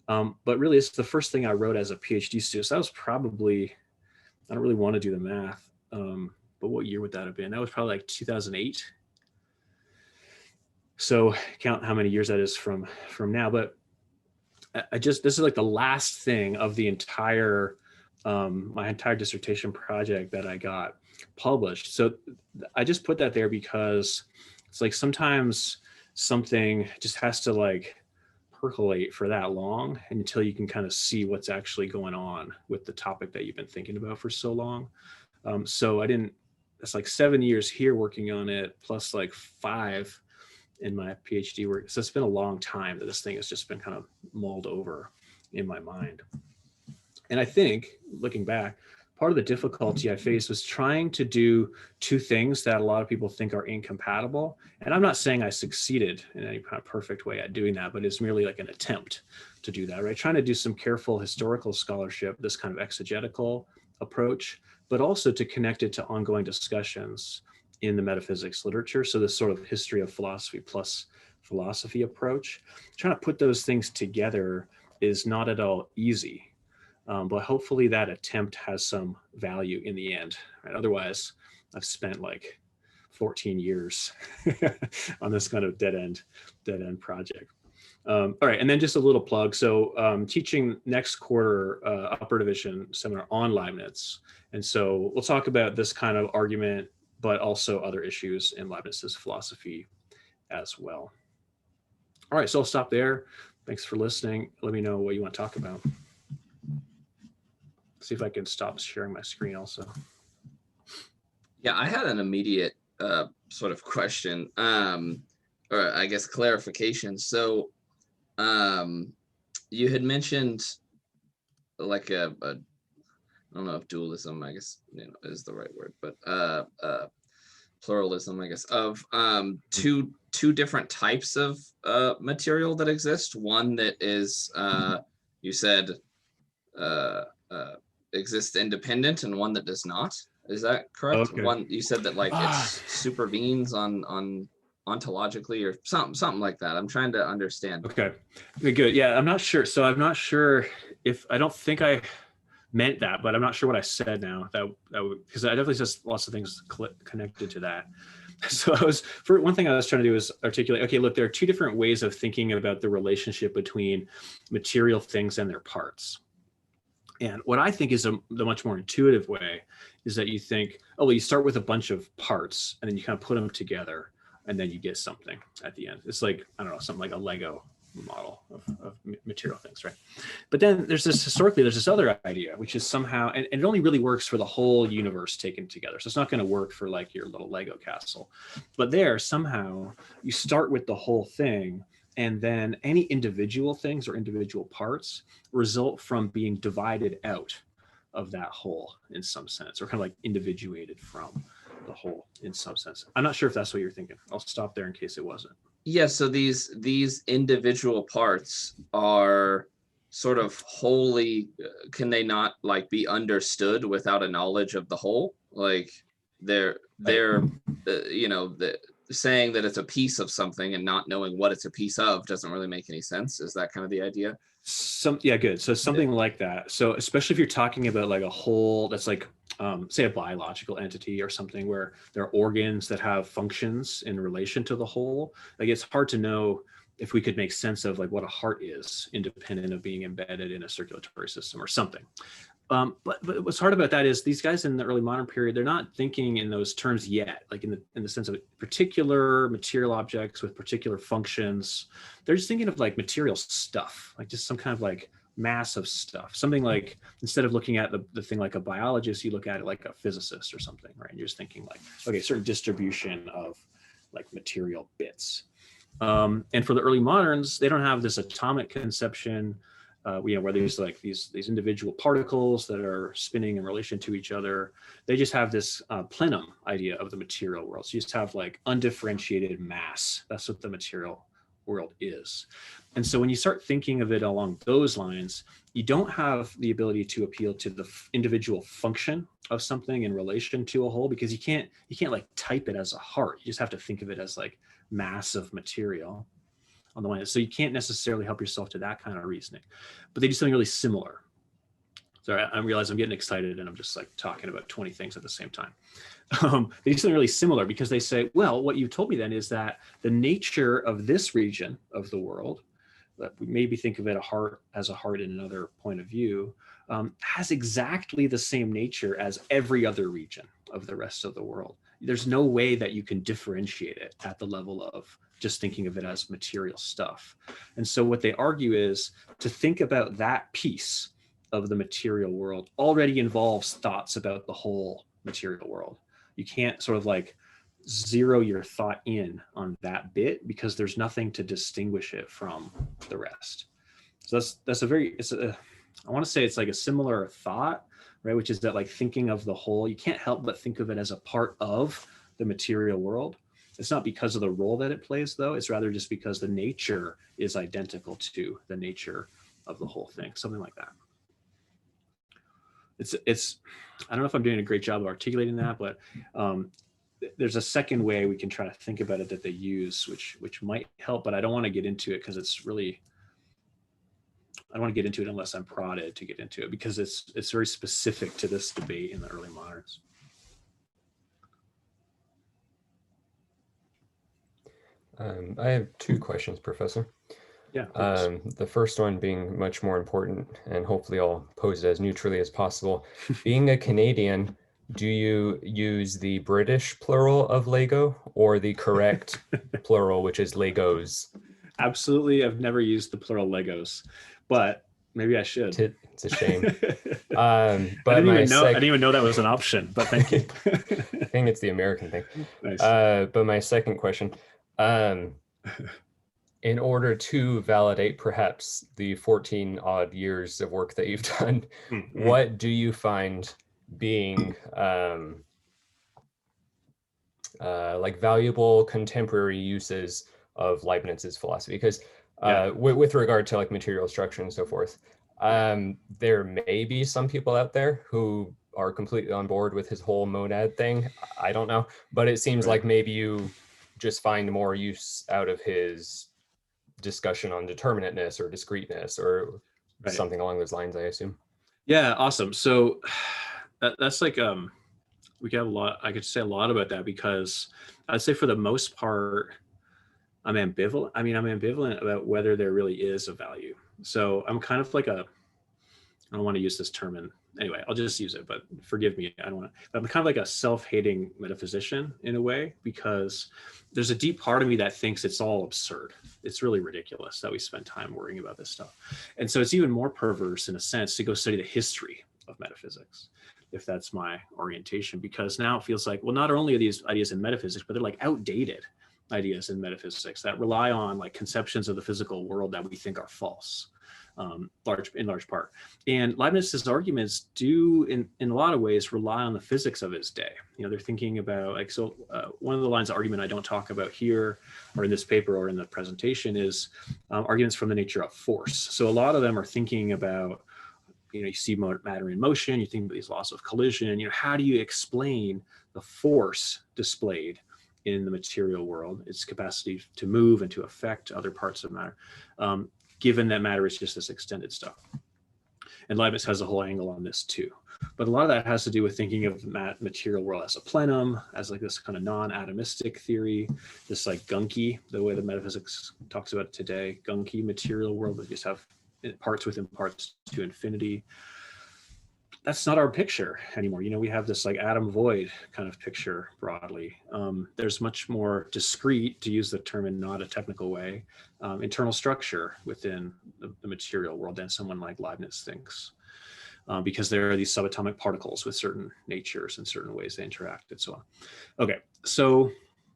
but really it's the first thing I wrote as a PhD student. So that was probably, I don't really want to do the math, but what year would that have been? That was probably like 2008. So count how many years that is from now. But this is like the last thing of the entire, my entire dissertation project that I got published. So I just put that there because it's like sometimes something just has to like percolate for that long until you can kind of see what's actually going on with the topic that you've been thinking about for so long. So it's like 7 years here working on it, plus like 5 in my PhD work. So it's been a long time that this thing has just been kind of mulled over in my mind. And I think, looking back, part of the difficulty I faced was trying to do two things that a lot of people think are incompatible. And I'm not saying I succeeded in any kind of perfect way at doing that, but it's merely like an attempt to do that, right? Trying to do some careful historical scholarship, this kind of exegetical approach, but also to connect it to ongoing discussions in the metaphysics literature. So this sort of history of philosophy plus philosophy approach, trying to put those things together is not at all easy. But hopefully that attempt has some value in the end, right? Otherwise, I've spent like 14 years on this kind of dead end project. All right, and then just a little plug. So teaching next quarter upper division seminar on Leibniz. And so we'll talk about this kind of argument, but also other issues in Leibniz's philosophy as well. All right, so I'll stop there. Thanks for listening. Let me know what you want to talk about. See if I can stop sharing my screen also. Yeah, I had an immediate sort of question, or I guess clarification. So you had mentioned like I don't know if dualism, I guess, is the right word, but pluralism, I guess, of two different types of material that exist. One that is, you said, exists independent, and one that does not. Is that correct? Okay. One, you said that like it supervenes on ontologically or something like that. I'm trying to understand. Okay, good. Yeah, I'm not sure. So I'm not sure if, I don't think I meant that, but I'm not sure what I said now. That would, because I definitely said lots of things connected to that. So one thing I was trying to do is articulate, okay, look, there are two different ways of thinking about the relationship between material things and their parts. And what I think is the much more intuitive way is that you think, oh, well, you start with a bunch of parts and then you kind of put them together and then you get something at the end. It's like, I don't know, something like a Lego model of material things, right? But then there's this other idea, which is somehow, and it only really works for the whole universe taken together. So it's not going to work for like your little Lego castle. But there, somehow, you start with the whole thing, and then any individual things or individual parts result from being divided out of that whole in some sense, or kind of like individuated from the whole in some sense. I'm not sure if that's what you're thinking. I'll stop there in case it wasn't. Yeah, so these individual parts are sort of wholly, can they not like be understood without a knowledge of the whole? Like they're you know, saying that it's a piece of something and not knowing what it's a piece of doesn't really make any sense. Is that kind of the idea? Yeah, good. So something like that. So especially if you're talking about like a whole that's like say a biological entity or something where there are organs that have functions in relation to the whole, like it's hard to know if we could make sense of like what a heart is independent of being embedded in a circulatory system or something. But what's hard about that is these guys in the early modern period, they're not thinking in those terms yet, like in the sense of particular material objects with particular functions. They're just thinking of like material stuff, like just some kind of like mass of stuff. Something like, instead of looking at the thing like a biologist, you look at it like a physicist or something, right? And you're just thinking like, okay, certain distribution of like material bits. And for the early moderns, they don't have this atomic conception, where there's like these individual particles that are spinning in relation to each other. They just have this plenum idea of the material world. So you just have like undifferentiated mass. That's what the material world is. And so when you start thinking of it along those lines, you don't have the ability to appeal to the individual function of something in relation to a whole, because you can't like type it as a heart. You just have to think of it as like mass of material on the one hand. So you can't necessarily help yourself to that kind of reasoning, but they do something really similar. Sorry, I realize I'm getting excited and I'm just like talking about 20 things at the same time. They do something really similar because they say, well, what you told me then is that the nature of this region of the world, that we maybe think of it as a heart in another point of view, has exactly the same nature as every other region of the rest of the world. There's no way that you can differentiate it at the level of just thinking of it as material stuff. And so what they argue is to think about that piece of the material world already involves thoughts about the whole material world. You can't sort of like zero your thought in on that bit because there's nothing to distinguish it from the rest. So that's I want to say it's like a similar thought, right? Which is that like thinking of the whole, you can't help but think of it as a part of the material world. It's not because of the role that it plays, though. It's rather just because the nature is identical to the nature of the whole thing, something like that. It's I don't know if I'm doing a great job of articulating that, but there's a second way we can try to think about it that they use, which might help, but I don't want to get into it because it's really, I don't want to get into it unless I'm prodded to get into it, because it's very specific to this debate in the early moderns. I have two questions, Professor. Yeah. The first one being much more important, and hopefully I'll pose it as neutrally as possible. Being a Canadian, do you use the British plural of Lego or the correct plural, which is Legos? Absolutely. I've never used the plural Legos, but maybe I should. It's a shame. But I didn't even know that was an option, but thank you. I think it's the American thing. Nice. But my second question, in order to validate perhaps the 14 odd years of work that you've done, what do you find being like valuable contemporary uses of Leibniz's philosophy? Because with regard to like material structure and so forth, there may be some people out there who are completely on board with his whole monad thing. I don't know, but it seems like maybe you just find more use out of his discussion on determinateness or discreteness or something along those lines, I assume. Yeah, awesome. So that's like we could have a lot. I could say a lot about that, because I'd say for the most part, I'm ambivalent. I'm ambivalent about whether there really is a value. So I'm kind of like I don't want to use this term, and anyway, I'll just use it, but forgive me. I don't want to. I'm kind of like a self-hating metaphysician in a way, because there's a deep part of me that thinks it's all absurd. It's really ridiculous that we spend time worrying about this stuff. And so it's even more perverse in a sense to go study the history of metaphysics, if that's my orientation, because now it feels like, well, not only are these ideas in metaphysics, but they're like outdated ideas in metaphysics that rely on like conceptions of the physical world that we think are false. In large part. And Leibniz's arguments do in a lot of ways rely on the physics of his day. You know, they're thinking about like, so one of the lines of argument I don't talk about here or in this paper or in the presentation is arguments from the nature of force. So a lot of them are thinking about, you know, you see matter in motion, you think about these laws of collision, you know, how do you explain the force displayed in the material world, its capacity to move and to affect other parts of matter, given that matter is just this extended stuff. And Leibniz has a whole angle on this too. But a lot of that has to do with thinking of the material world as a plenum, as like this kind of non-atomistic theory, this like gunky, the way the metaphysics talks about it today, gunky material world that just have parts within parts to infinity. That's not our picture anymore. You know, we have this like atom void kind of picture broadly. There's much more discrete, to use the term in not a technical way, internal structure within the material world than someone like Leibniz thinks, because there are these subatomic particles with certain natures and certain ways they interact and so on. Okay, so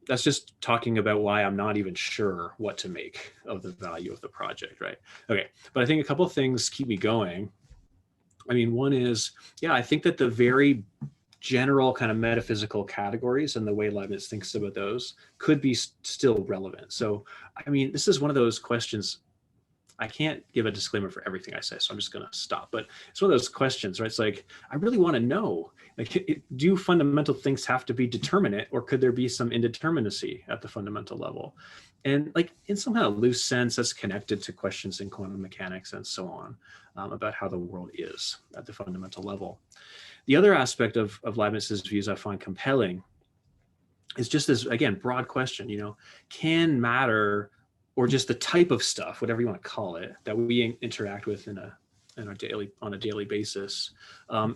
that's just talking about why I'm not even sure what to make of the value of the project, right? Okay, but I think a couple of things keep me going. I mean, one is, yeah, I think that the very general kind of metaphysical categories and the way Leibniz thinks about those could be still relevant. So, I mean, this is one of those questions. I can't give a disclaimer for everything I say, so I'm just going to stop. But it's one of those questions, right? It's like, I really want to know, like, do fundamental things have to be determinate, or could there be some indeterminacy at the fundamental level? And like in some kind of loose sense, that's connected to questions in quantum mechanics and so on, about how the world is at the fundamental level. The other aspect of Leibniz's views I find compelling is just this, again, broad question, you know, can matter, or just the type of stuff, whatever you want to call it, that we interact with on a daily basis,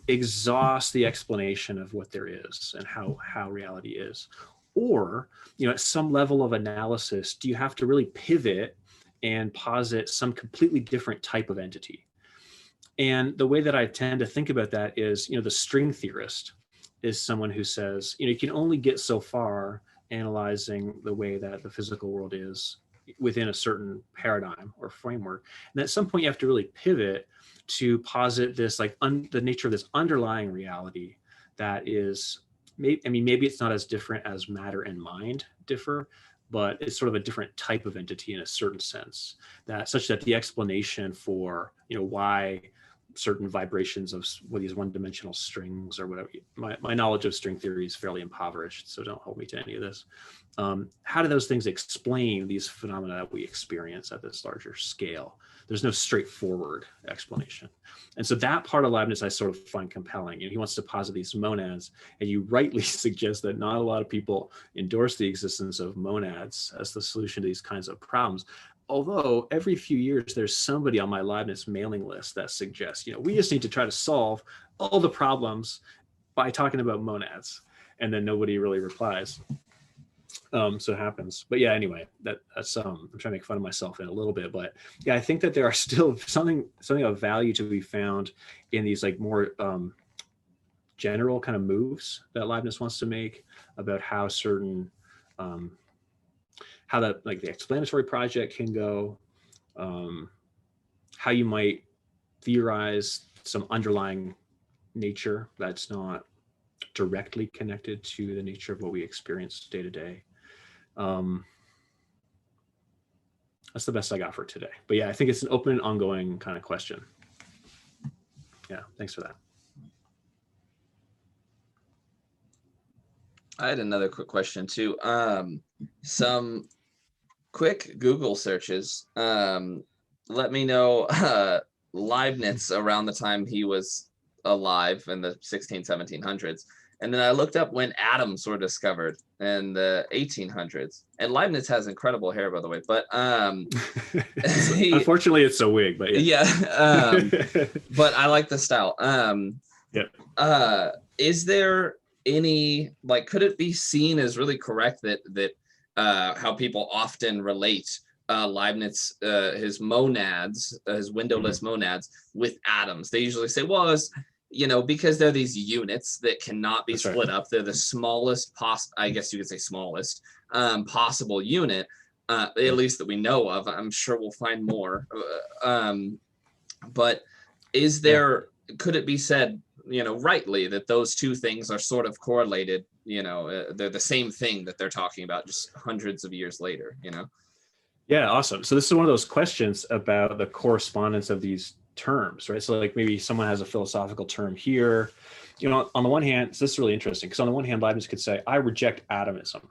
exhaust the explanation of what there is and how reality is? Or, you know, at some level of analysis, do you have to really pivot and posit some completely different type of entity? And the way that I tend to think about that is, you know, the string theorist is someone who says, you know, you can only get so far analyzing the way that the physical world is within a certain paradigm or framework. And at some point you have to really pivot to posit this, like the nature of this underlying reality that is, maybe it's not as different as matter and mind differ, but it's sort of a different type of entity in a certain sense, that such that the explanation for, you know, why certain vibrations of these one-dimensional strings or whatever, my knowledge of string theory is fairly impoverished, so don't hold me to any of this. How do those things explain these phenomena that we experience at this larger scale? There's no straightforward explanation. And so that part of Leibniz I sort of find compelling. You know, he wants to posit these monads, and you rightly suggest that not a lot of people endorse the existence of monads as the solution to these kinds of problems. Although every few years there's somebody on my Leibniz mailing list that suggests, you know, we just need to try to solve all the problems by talking about monads, and then nobody really replies. So it happens. But yeah, anyway, that's I'm trying to make fun of myself in a little bit, but yeah, I think that there are still something of value to be found in these like more general kind of moves that Leibniz wants to make about how certain how that, like, the explanatory project can go, how you might theorize some underlying nature that's not directly connected to the nature of what we experience day to day. That's the best I got for today. But yeah, I think it's an open and ongoing kind of question. Yeah, thanks for that. I had another quick question too. Some quick Google searches let me know Leibniz around the time he was alive in the 1700s, And then I looked up when atoms were discovered in the 1800s. And Leibniz has incredible hair, by the way. But unfortunately, it's a wig. But yeah. But I like the style. Is there any, like, could it be seen as really correct that how people often relate Leibniz, his monads, his windowless monads with atoms? They usually say, well, it's, because they're these units that cannot be split up. They're the smallest I guess you could say smallest possible unit, at least that we know of. I'm sure we'll find more. But is there, could it be said, rightly, that those two things are sort of correlated? They're the same thing that they're talking about, just hundreds of years later. Yeah, awesome. So this is one of those questions about the correspondence of these terms, right? So like maybe someone has a philosophical term here, on the one hand, so this is really interesting, because on the one hand, Leibniz could say, I reject atomism.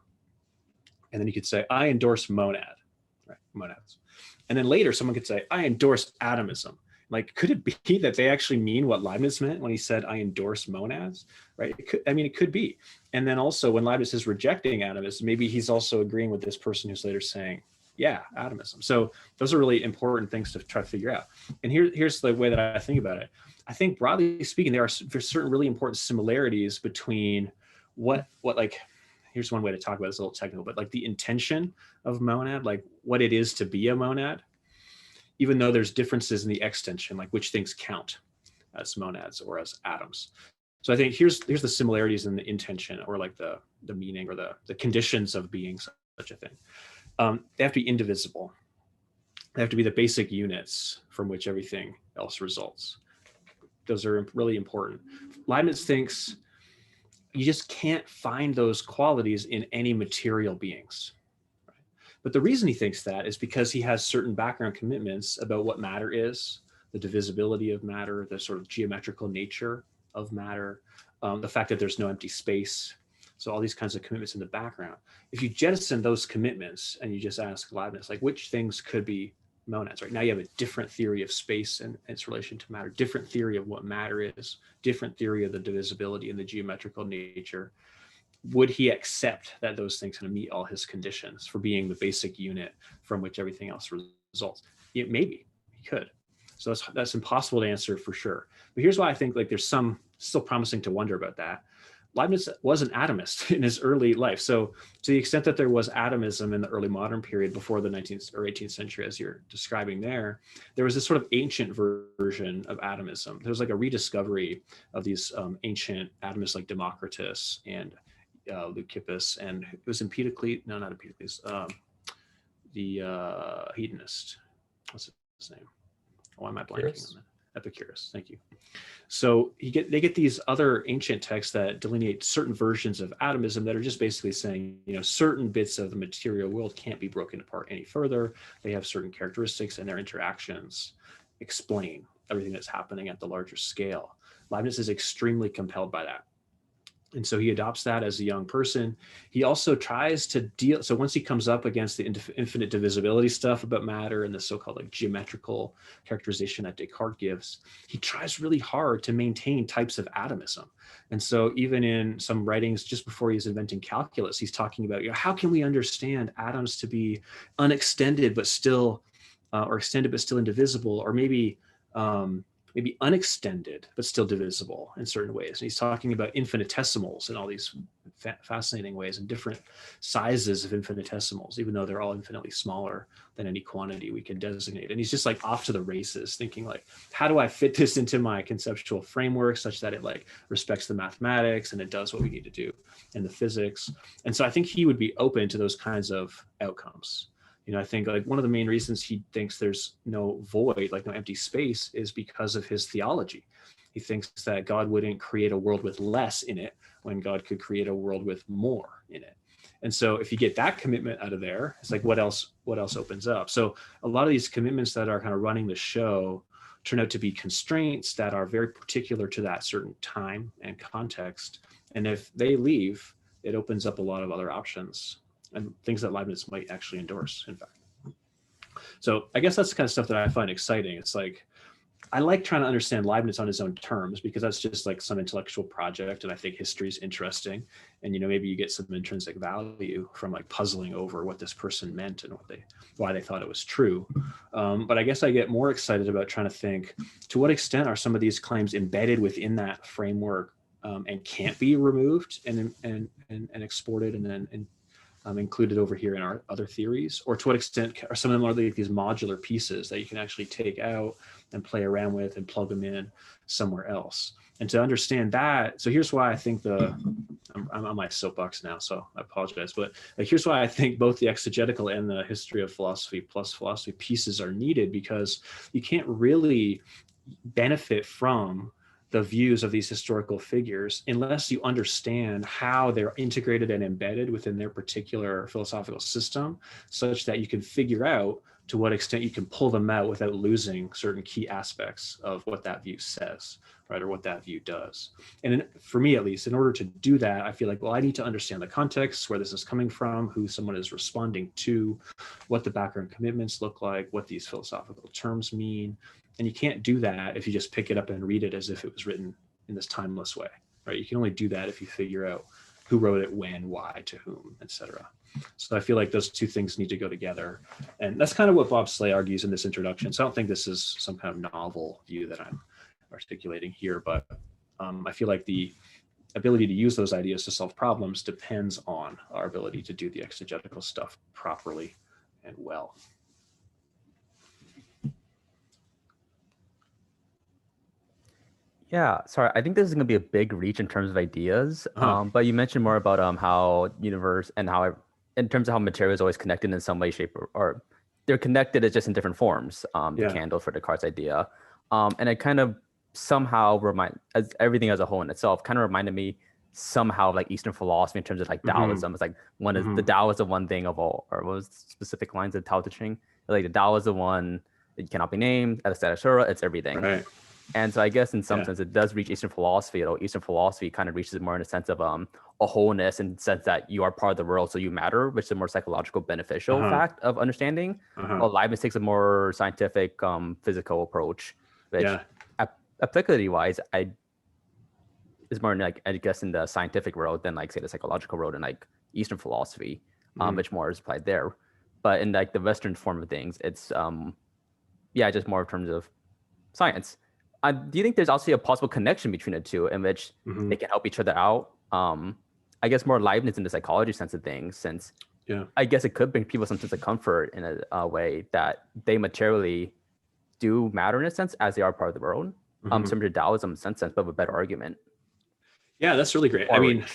And then you could say, I endorse monad, right? Monads. And then later someone could say, I endorse atomism. Like, could it be that they actually mean what Leibniz meant when he said, I endorse monads, right? It could be. And then also when Leibniz is rejecting atomism, maybe he's also agreeing with this person who's later saying, yeah, atomism. So those are really important things to try to figure out. And here's the way that I think about it. I think broadly speaking, there's certain really important similarities between what here's one way to talk about this, a little technical, but like the intention of monad, like what it is to be a monad, even though there's differences in the extension, like which things count as monads or as atoms. So I think here's the similarities in the intention, or like the meaning, or the conditions of being such a thing. They have to be indivisible. They have to be the basic units from which everything else results. Those are really important. Leibniz thinks you just can't find those qualities in any material beings. Right? But the reason he thinks that is because he has certain background commitments about what matter is, the divisibility of matter, the sort of geometrical nature of matter, the fact that there's no empty space. So all these kinds of commitments in the background. If you jettison those commitments and you just ask Leibniz, like, which things could be monads, right? Now you have a different theory of space and its relation to matter, different theory of what matter is, different theory of the divisibility and the geometrical nature. Would he accept that those things kind of meet all his conditions for being the basic unit from which everything else results? Maybe he could. So that's impossible to answer for sure. But here's why I think like there's some still promising to wonder about that. Leibniz was an atomist in his early life. So to the extent that there was atomism in the early modern period before the 19th or 18th century, as you're describing there was this sort of ancient version of atomism. There was like a rediscovery of these ancient atomists like Democritus and Leucippus, and it was Empedocles, no, not Empedocles, the hedonist. What's his name? Why am I blanking on that? Epicurus, thank you. So they get these other ancient texts that delineate certain versions of atomism that are just basically saying, certain bits of the material world can't be broken apart any further. They have certain characteristics, and their interactions explain everything that's happening at the larger scale. Leibniz is extremely compelled by that. And so he adopts that as a young person. He also tries to deal, so once he comes up against the infinite divisibility stuff about matter and the so-called like geometrical characterization that Descartes gives, he tries really hard to maintain types of atomism. And so even in some writings just before he's inventing calculus, he's talking about, how can we understand atoms to be unextended but still, or extended but still indivisible, or maybe unextended, but still divisible in certain ways. And he's talking about infinitesimals in all these fascinating ways, and different sizes of infinitesimals, even though they're all infinitely smaller than any quantity we can designate. And he's just like off to the races, thinking like, how do I fit this into my conceptual framework such that it like respects the mathematics and it does what we need to do in the physics. And so I think he would be open to those kinds of outcomes. I think like one of the main reasons he thinks there's no void, like no empty space, is because of his theology. He thinks that God wouldn't create a world with less in it when God could create a world with more in it. And so if you get that commitment out of there, it's like, what else opens up? So a lot of these commitments that are kind of running the show turn out to be constraints that are very particular to that certain time and context. And if they leave, it opens up a lot of other options and things that Leibniz might actually endorse, in fact. So I guess that's the kind of stuff that I find exciting. It's like, I like trying to understand Leibniz on his own terms, because that's just like some intellectual project. And I think history is interesting. And, maybe you get some intrinsic value from like puzzling over what this person meant and why they thought it was true. But I guess I get more excited about trying to think, to what extent are some of these claims embedded within that framework and can't be removed and exported and then included over here in our other theories? Or to what extent are some of them like these modular pieces that you can actually take out and play around with and plug them in somewhere else? And to understand that, so here's why I think I'm on my soapbox now, so I apologize, but here's why I think both the exegetical and the history of philosophy plus philosophy pieces are needed, because you can't really benefit from the views of these historical figures unless you understand how they're integrated and embedded within their particular philosophical system, such that you can figure out to what extent you can pull them out without losing certain key aspects of what that view says, right, or what that view does. And for me, at least, in order to do that, I feel like, well, I need to understand the context, where this is coming from, who someone is responding to, what the background commitments look like, what these philosophical terms mean. And you can't do that if you just pick it up and read it as if it was written in this timeless way, right? You can only do that if you figure out who wrote it, when, why, to whom, etc. So I feel like those two things need to go together. And that's kind of what Bob Slay argues in this introduction. So I don't think this is some kind of novel view that I'm articulating here, but I feel like the ability to use those ideas to solve problems depends on our ability to do the exegetical stuff properly and well. Yeah, sorry, I think this is going to be a big reach in terms of ideas. But you mentioned more about how universe and how, in terms of how material is always connected in some way, shape, or they're connected, it's just in different forms. The candle for Descartes' idea, and it kind of somehow as everything as a whole in itself kind of reminded me somehow of like Eastern philosophy in terms of like Taoism. It's like one is the Tao is the one thing of all, or what was the specific lines of Tao Te Ching? Like the Tao is the one that cannot be named, etc. It's everything. Right. And so I guess in some sense it does reach Eastern philosophy, although Eastern philosophy kind of reaches it more in a sense of a wholeness, in the sense that you are part of the world, so you matter, which is a more psychological beneficial fact of understanding. While Leibniz takes a more scientific, physical approach, which applicability wise, is more like, I guess, in the scientific world than like say the psychological world in like Eastern philosophy, which more is applied there. But in like the Western form of things, it's just more in terms of science. Do you think there's also a possible connection between the two in which they can help each other out? I guess more Leibniz in the psychology sense of things, since I guess it could bring people some sense of comfort in a way that they materially do matter in a sense as they are part of the world. Similar to Taoism in some sense, but with a better argument. Yeah, that's really great. I mean,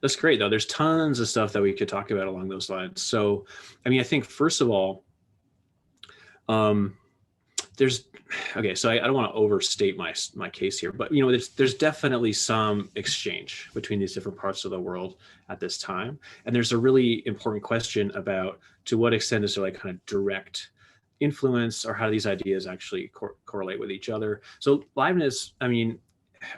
that's great though. There's tons of stuff that we could talk about along those lines. So, I mean, I think first of all, so I don't want to overstate my case here, but there's definitely some exchange between these different parts of the world at this time, and there's a really important question about to what extent is there like kind of direct influence, or how do these ideas actually correlate with each other. So Leibniz, I mean,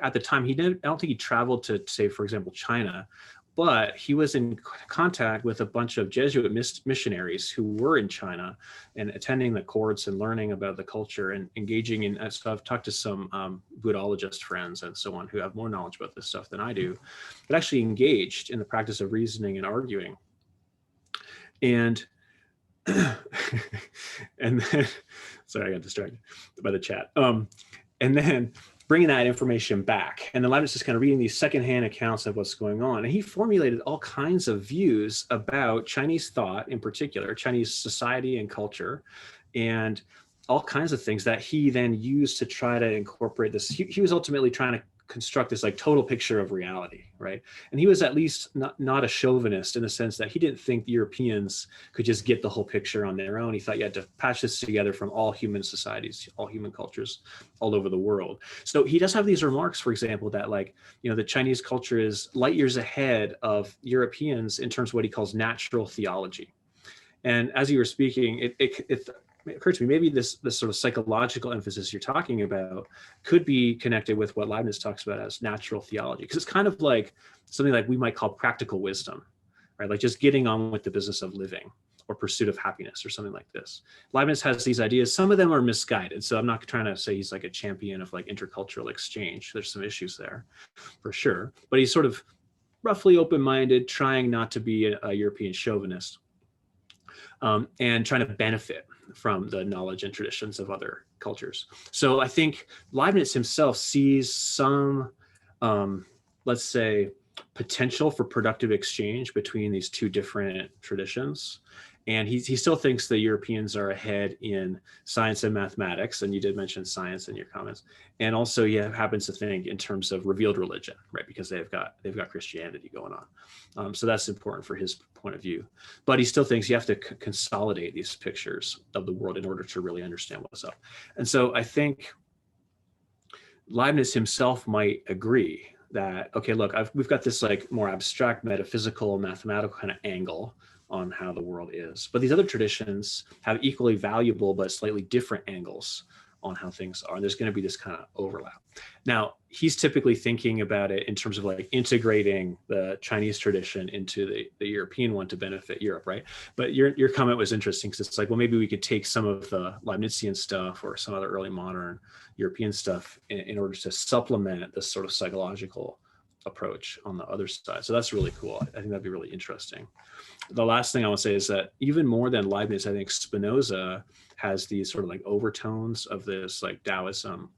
at the time I don't think he traveled to, say, for example, China, but he was in contact with a bunch of Jesuit missionaries who were in China and attending the courts and learning about the culture and engaging in. So I've talked to some Buddhologist friends and so on who have more knowledge about this stuff than I do, but actually engaged in the practice of reasoning and arguing. And and then, sorry, I got distracted by the chat. And then bringing that information back. And then Leibniz is kind of reading these secondhand accounts of what's going on. And he formulated all kinds of views about Chinese thought, in particular, Chinese society and culture, and all kinds of things that he then used to try to incorporate this. He was ultimately trying to construct this like total picture of reality, right? And he was at least not a chauvinist in the sense that he didn't think Europeans could just get the whole picture on their own. He thought you had to patch this together from all human societies, all human cultures all over the world. So he does have these remarks, for example, that like, the Chinese culture is light years ahead of Europeans in terms of what he calls natural theology. And as you were speaking, it occurred to me, maybe this sort of psychological emphasis you're talking about could be connected with what Leibniz talks about as natural theology, because it's kind of like something like we might call practical wisdom, right? Like just getting on with the business of living. or pursuit of happiness or something like this. Leibniz has these ideas. Some of them are misguided. So I'm not trying to say he's like a champion of like intercultural exchange. There's some issues there for sure, but he's sort of roughly open-minded, trying not to be a European chauvinist, and trying to benefit from the knowledge and traditions of other cultures. So I think Leibniz himself sees some, let's say, potential for productive exchange between these two different traditions. And he still thinks the Europeans are ahead in science and mathematics. And you did mention science in your comments. And also he happens to think in terms of revealed religion, right? Because they've got Christianity going on. So that's important for his point of view. But he still thinks you have to consolidate these pictures of the world in order to really understand what's up. And so I think Leibniz himself might agree that, okay, look, we've got this like more abstract, metaphysical, mathematical kind of angle on how the world is. But these other traditions have equally valuable but slightly different angles on how things are. And there's going to be this kind of overlap. Now, he's typically thinking about it in terms of like integrating the Chinese tradition into the European one to benefit Europe, right? But your comment was interesting because it's like, well, maybe we could take some of the Leibnizian stuff or some other early modern European stuff in order to supplement this sort of psychological approach on the other side. So that's really cool. I think that'd be really interesting. The last thing I want to say is that even more than Leibniz, I think Spinoza has these sort of like overtones of this like Taoism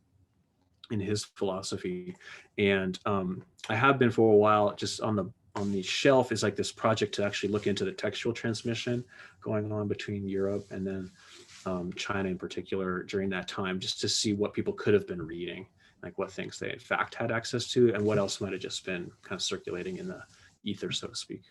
in his philosophy. And I have been for a while, just on the shelf is like this project to actually look into the textual transmission going on between Europe and then China in particular during that time, just to see what people could have been reading, like what things they in fact had access to and what else might have just been kind of circulating in the ether, so to speak.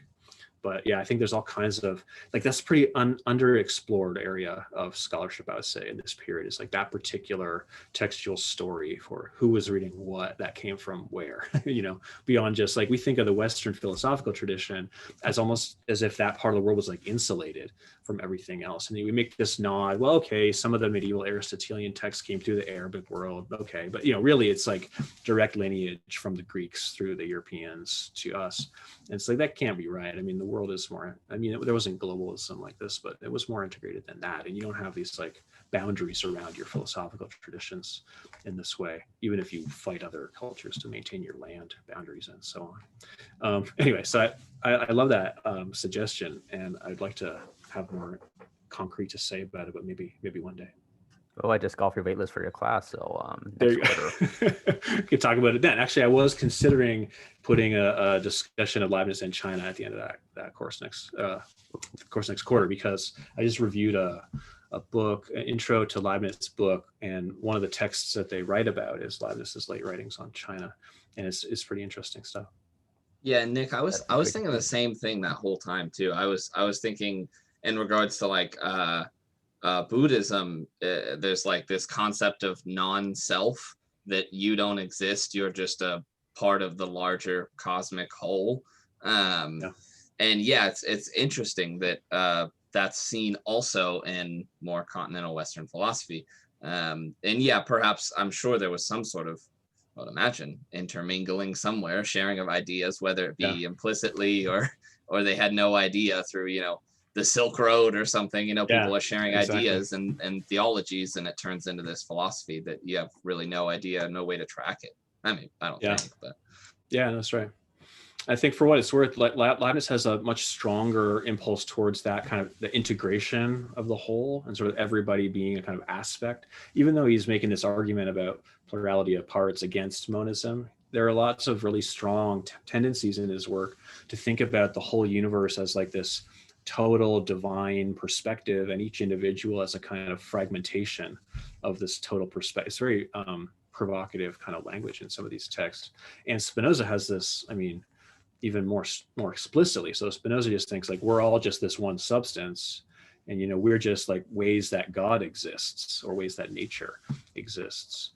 But yeah, I think there's all kinds of, like, that's pretty underexplored area of scholarship, I would say, in this period, is like that particular textual story for who was reading what, that came from where, you know, beyond just like, we think of the Western philosophical tradition as almost as if that part of the world was like insulated from everything else. And we make this nod, well, okay, some of the medieval Aristotelian texts came through the Arabic world, okay, but you know, really it's like direct lineage from the Greeks through the Europeans to us. And it's like, that can't be right. I mean, the world is more, I mean, there wasn't globalism like this, but it was more integrated than that. And you don't have these like boundaries around your philosophical traditions in this way, even if you fight other cultures to maintain your land boundaries and so on. Anyway, so I love that suggestion, and I'd like to have more concrete to say about it, but maybe one day. Oh, I just got off your wait list for your class, so There you go. We could talk about it then. Actually, I was considering putting a discussion of Leibniz in China at the end of that course next quarter, because I just reviewed a book, an intro to Leibniz book, and one of the texts that they write about is Leibniz's late writings on China, and it's pretty interesting stuff. Yeah, Nick, I was thinking the same thing that whole time too. I was thinking in regards to like Buddhism, there's like this concept of non-self, that you don't exist, you're just a part of the larger cosmic whole. And yeah, it's interesting that that's seen also in more continental Western philosophy. And yeah, perhaps I'm sure there was some sort of, I would imagine, intermingling somewhere, sharing of ideas, whether it be implicitly or they had no idea through, you know, the Silk Road or something, you know, people are sharing ideas and theologies, and it turns into this philosophy that you have really no idea, no way to track it. I mean, I don't think, but. Yeah, that's right. I think for what it's worth, Leibniz has a much stronger impulse towards that kind of the integration of the whole and sort of everybody being a kind of aspect, even though he's making this argument about plurality of parts against monism. There are lots of really strong tendencies in his work to think about the whole universe as like this total divine perspective, and each individual as a kind of fragmentation of this total perspective. It's very provocative kind of language in some of these texts. And Spinoza has this, I mean, even more explicitly. So Spinoza just thinks like, we're all just this one substance, and you know, we're just like ways that God exists or ways that nature exists.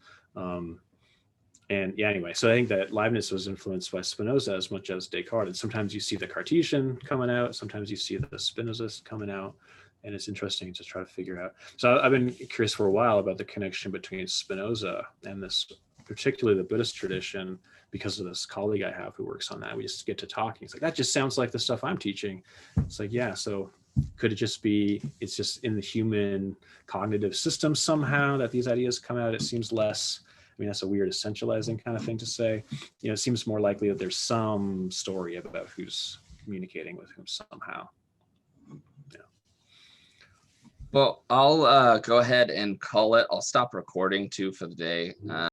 And yeah, anyway, so I think that Leibniz was influenced by Spinoza as much as Descartes. And sometimes you see the Cartesian coming out, sometimes you see the Spinoza coming out, and it's interesting to try to figure out. So I've been curious for a while about the connection between Spinoza and this, particularly the Buddhist tradition, because of this colleague I have who works on that. We just get to talking. It's like, that just sounds like the stuff I'm teaching. It's like, yeah, so Could it just be it's just in the human cognitive system somehow that these ideas come out? It seems less. I mean, that's a weird essentializing kind of thing to say. You know, it seems more likely that there's some story about who's communicating with whom somehow. Well, I'll go ahead and call it. I'll stop recording too for the day.